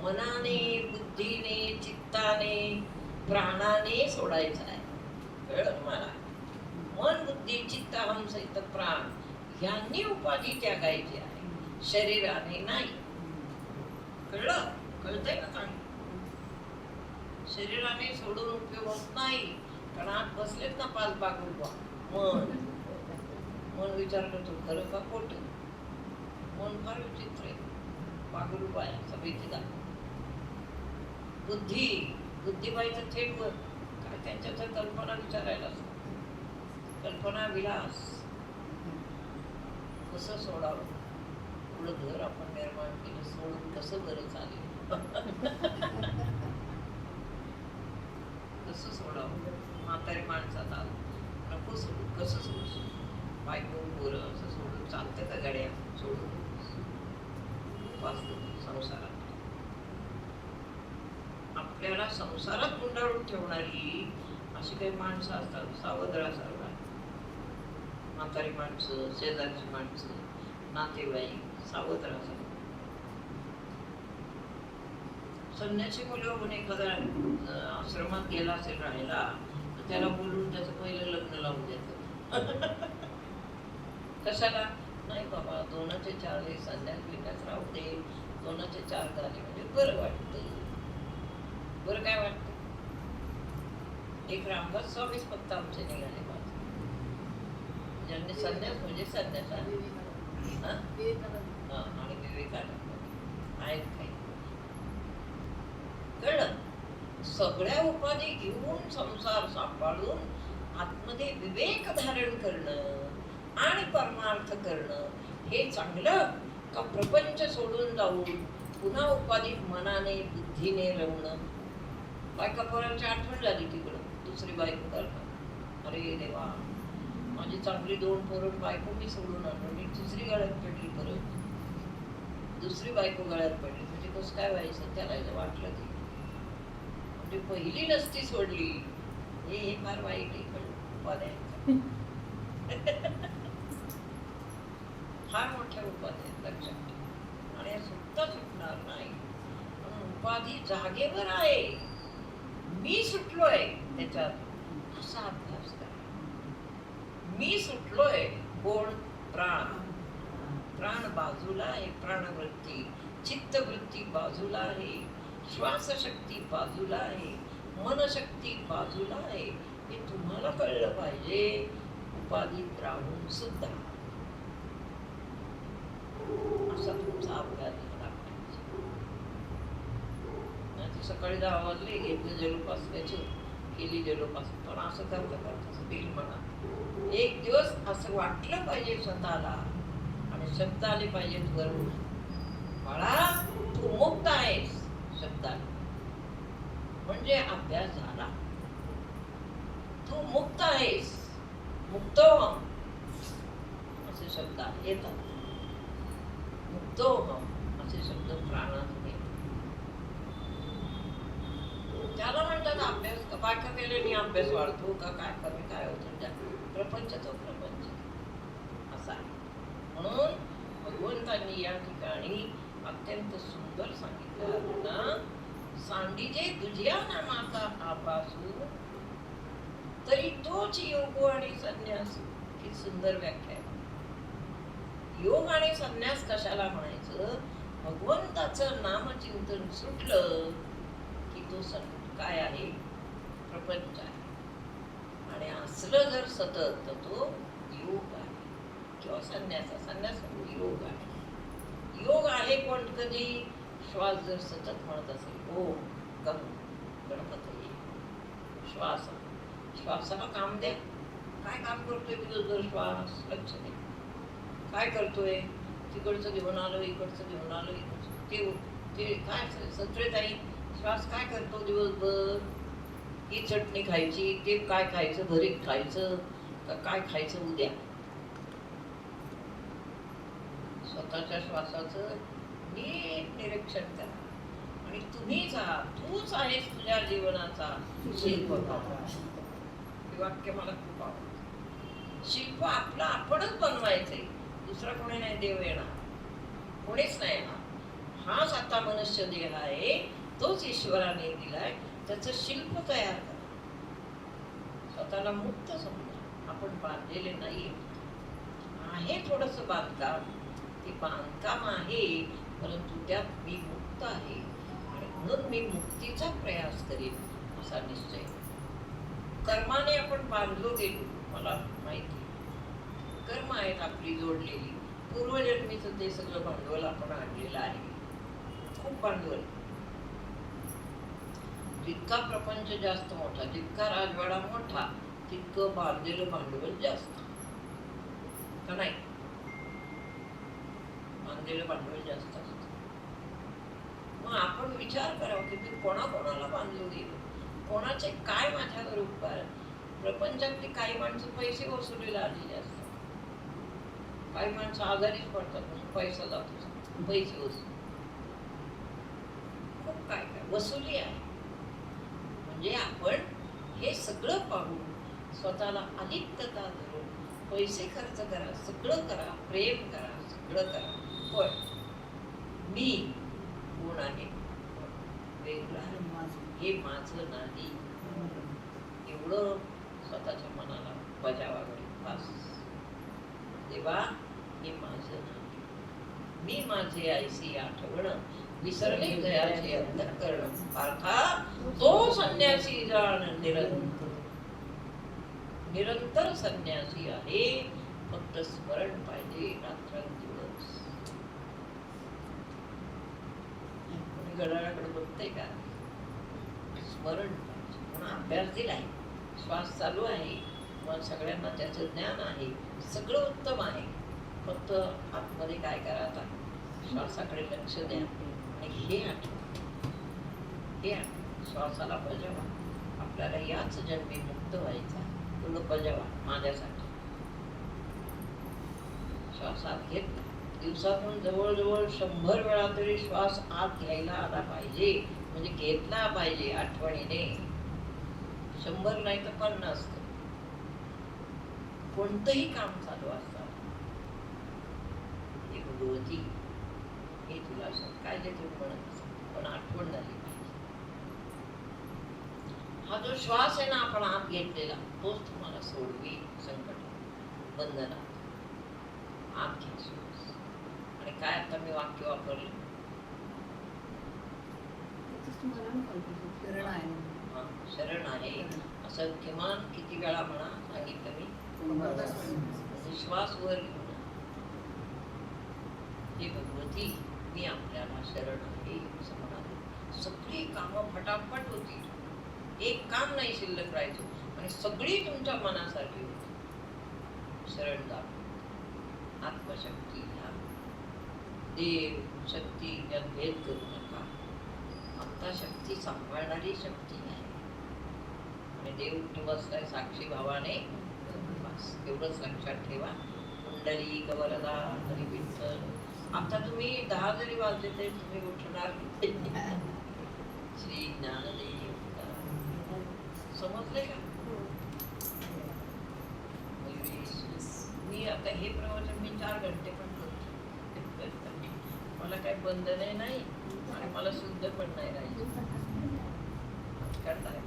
मनाने, बुद्धीने, चित्ताने, प्राणाने सोडायचं आहे. कळलं मला? मन, बुद्धी, चित्त, अहम सहित प्राण यांनी उपाधी त्यागायची आहे, शरीराने नाही. कळलं? कळतंय ना चांगलं? शरीराने सोडून उपयोग होत नाही. कारण आत बसलेत ना 5 बागुलबा. मन विचार करतो खरं का खोटं. मन फार विचित्र आहे, बागुलबा आहे सभेतीला. बुद्धी, बुद्धिबाईचं थेट वर काय, त्यांच्या तर कल्पना विचारायला असतात. कल्पना विलास कसं सोडावं. एवढं घर आपण निर्माण केलं, सोडून कसं बरं चालेल. कसं सोडावं. म्हातारी माणसात आलं नको सोडू, कसं सोडू. बायको पोरं असं सोडून चालतं का गाड्या सोडून. वाचतो संसारात. आपल्याला संसारात गुंडाळून ठेवणारी अशी काही माणसं असतात. सावध राहा सर्व. म्हातारी माणसं, शेजारची माणसं, नातेवाईक, सावध राहा. संन्यासी मुलं एखाद्या आश्रमात गेला असेल राहायला, तर त्याला बोलून त्याचं पहिलं लग्न लावून देतात. कशाला? नाही बाबा 2चे 4 हे संन्यास बिन्यास राहू दे, 2चे 4 झाले म्हणजे बरं वाटतं. बरं काय वाटतं? एक रामदास स्वामीच फक्त आमचे निघाले माझे, ज्यांनी संन्यास म्हणजे संन्यास आणि विवेकानंद आहेत काही. कळलं? सगळ्या उपाधी घेऊन संसार सांभाळून आतमध्ये विवेक धारण करणं आणि परमार्थ करणं हे चांगलं का प्रपंच सोडून जाऊन पुन्हा उपाधीत मनाने बुद्धीने रमणं. बायका पोरांची आठवण झाली तिकडं, दुसरी बायको करणार. अरे देवा, माझी चांगली 2 पोरं बायको मी सोडून आणून मी तिसरी गळ्यात पडली, परत दुसरी बायको गळ्यात पडली. म्हणजे कसं काय व्हायचं त्याला वाटलं की म्हणजे पहिली नसती सोडली. हे फार वाईट आहे. उपाध्याय फार मोठ्या उपाध्याय लक्षात ठेवा. आणि सुद्धा सुटणार नाही. उपाधी जागेवर आहे, मी सुटलोय त्याच्यात असा अभ्यास करा. मी सुटलोय. कोण? प्राण. प्राण बाजूला आहे, प्राणवृत्ती. चित्तवृत्ती बाजूला आहे, श्वासशक्ती बाजूला आहे, मनशक्ती बाजूला आहे. हे तुम्हाला कळलं पाहिजे. उपाधीत राहून सुद्धा असा तुमचा अपघात झाला पाहिजे. सकाळी 10 वाजले, घेतलं जलोपासण्याची, केली जलोपासन. पण असं करता करता बिल म्हणा. एक दिवस असं वाटलं पाहिजे स्वतःला आणि शब्द आले पाहिजेत वरून, बाळा तू मुक्त आहेस. शब्दाने म्हणजे अभ्यास झाला. तू मुक्त आहेस, मुक्तोहम असे शब्द येतात. मुक्तोहम असे शब्द प्राणात येतात. त्याला म्हणतात अभ्यास. बायका केल्याने अभ्यास वाढतो का काय कमी काय होतं? त्या प्रपंच तो प्रपंच असा आहे. म्हणून भगवंतांनी या ठिकाणी अत्यंत सुंदर सांगितलं, अर्जुना, सांडिजे तुझ्या नामाचा आभासू तरी तोच योग आणि संन्यास. ही सुंदर व्याख्या आहे. योग आणि संन्यास कशाला म्हणायचं? भगवंताचं नामचिंतन सुटलं की तो काय आहे? प्रपंच आहे. आणि असलं जर सतत तर तो योग आहे किंवा संन्यास योग आहे. योग आहे पण कधी श्वास जर सतत म्हणत असेल, ओ गम गणपती श्वास, श्वासाला काम द्या. काय काम करतोय दिवसभर श्वास? लक्ष द्या. काय करतोय? तिकडचं घेऊन आलो, इकडचं घेऊन आलो, इकडचं ते काय सत्रेताई श्वास काय करतो दिवसभर? ही चटणी खायची, ते काय खायचं, भरीत खायचं का काय खायचं उद्या? स्वतःच्या श्वासाचं नीट निरीक्षण करा. आणि तुम्हीच आहात, तूच आहेस तुझ्या जीवनाचा शिल्पकार. हे वाक्य मला खूप आवडतं. शिल्प आपलं आपणच बनवायचंय, दुसरा कोणी नाही देव येणार, कोणीच नाही येणार. हाच आता मनुष्य देह आहे, तोच ईश्वराने दिलाय, त्याचं शिल्प तयार करा. स्वतःला मुक्त समजा. आपण बांधलेले नाही आहे. थोडस बांधकाम, ते बांधकाम आहे, परंतु त्यात मी मुक्त आहे आणि म्हणून मी मुक्तीचा प्रयास करेन असा निश्चय. कर्माने आपण बांधलो गेलो, मला माहिती कर्म आहेत आपली जोडलेली, पूर्वजन्मीचं ते सगळं भांडवल आपण आणलेलं आहे. खूप भांडवल. जितका प्रपंच जास्त मोठा, जितका राजवाडा मोठा, तितकं बांधलेलं भांडवल जास्त का नाही? बांधलेलं भांडवल जास्त असतं. मग आपण विचार करावा की मी कोणाकोणाला बांधलो गेलो, कोणाचे काय माझ्यावर उपकार. प्रपंचातली काही माणसं पैसे वसुलीला आलेली असतात, काही माणसं आजारीच पडतात म्हणून पैसा जातो, पैसे वसूल. खूप काय काय वसुली आहे. म्हणजे आपण हे सगळं पाहून स्वतःला अलिप्तता धरून पैसे खर्च करा, सगळं करा, प्रेम करा, सगळं करा, पण मी कोण आहे? वेगळं आहे, हे माझं नाही, एवढं स्वतःच्या मनाला बजावावे. बस देवा, हे माझं नाही, मी माझे ऐसी आठवण विसरले गयाचे अंतःकरण. अर्थात तो संन्यासी जाण निरंतर, निरंतर संन्यासी आहे. फक्त स्मरण पाहिजे रात्रंदिवस. कोणी घड्याळाकडे बघते का? स्मरण पाहिजे. म्हणून अभ्यास दिलाय, श्वास चालू आहे, मग सगळ्यांना त्याचं ज्ञान आहे, सगळं उत्तम आहे. फक्त आतमध्ये काय करा? आता श्वासाकडे लक्ष द्या आणि हे आठवा, हे आठवा, श्वासाला बजावा. आपल्याला याच जन्मी मुक्त व्हायचा, एवढं बजावा माझ्यासाठी. श्वासात घेतला, दिवसातून जवळजवळ 100 वेळा तरी श्वास आत घ्यायला आला पाहिजे, म्हणजे घेतला पाहिजे आठवणीने. 100 नाही तर 50. कोणतंही काम चालू असतं, हे भगवती, हे तुला काय जे तू म्हणत असत, पण आठवण झाली पाहिजे. हा जो श्वास आहे ना आपण आत घेतलेला, तोच तुम्हाला सोडवी संकट बंधनात. आत घ्या श्वास. आणि काय आता मी वाक्य वापरले? शरण आहे. शरण आहे असं किमान किती वेळा म्हणा सांगितलं मी? श्वास वर घेऊन, हे भगवती, मी आपल्याला शरण आहे असं म्हणाले. सगळी कामं फटाफट होती, एक काम नाही शिल्लक राहायचं आणि सगळी तुमच्या मनासारखी होती. शरण जा, आत्मशक्ती घ्या. देव शक्ती यात भेद करू नका. आत्ता शक्ती सांभाळणारी शक्ती आहे आणि देव उठून बसलाय साक्षी भावाने. बस एवढंच लक्षात ठेवा. कुंडली कवरदा हरी विठ्ठल. आता तुम्ही 10 जरी वाजले तरी तुम्ही उठणार नाही. श्री ज्ञानदेव समजले का? मी आता हे प्रवचन मी 4 घंटे पण करतो. मला काही बंधने नाही आणि मला शुद्ध पण नाही राहायचं. करणार आहे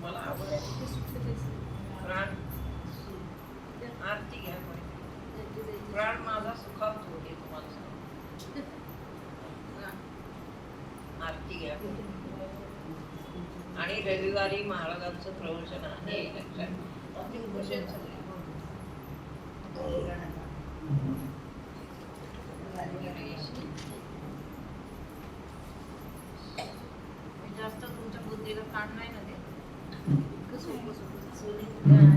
मला आवड आहे. प्राण आरती घ्या. प्राण माझा सुखात होते तुम्हाला सांगतो. आरती घ्या. आणि रविवारी महाराजांचं प्रवचन आहे लक्षात. मी जास्त तुमच्या बुद्धीला ताण नाही ना ते. सोपं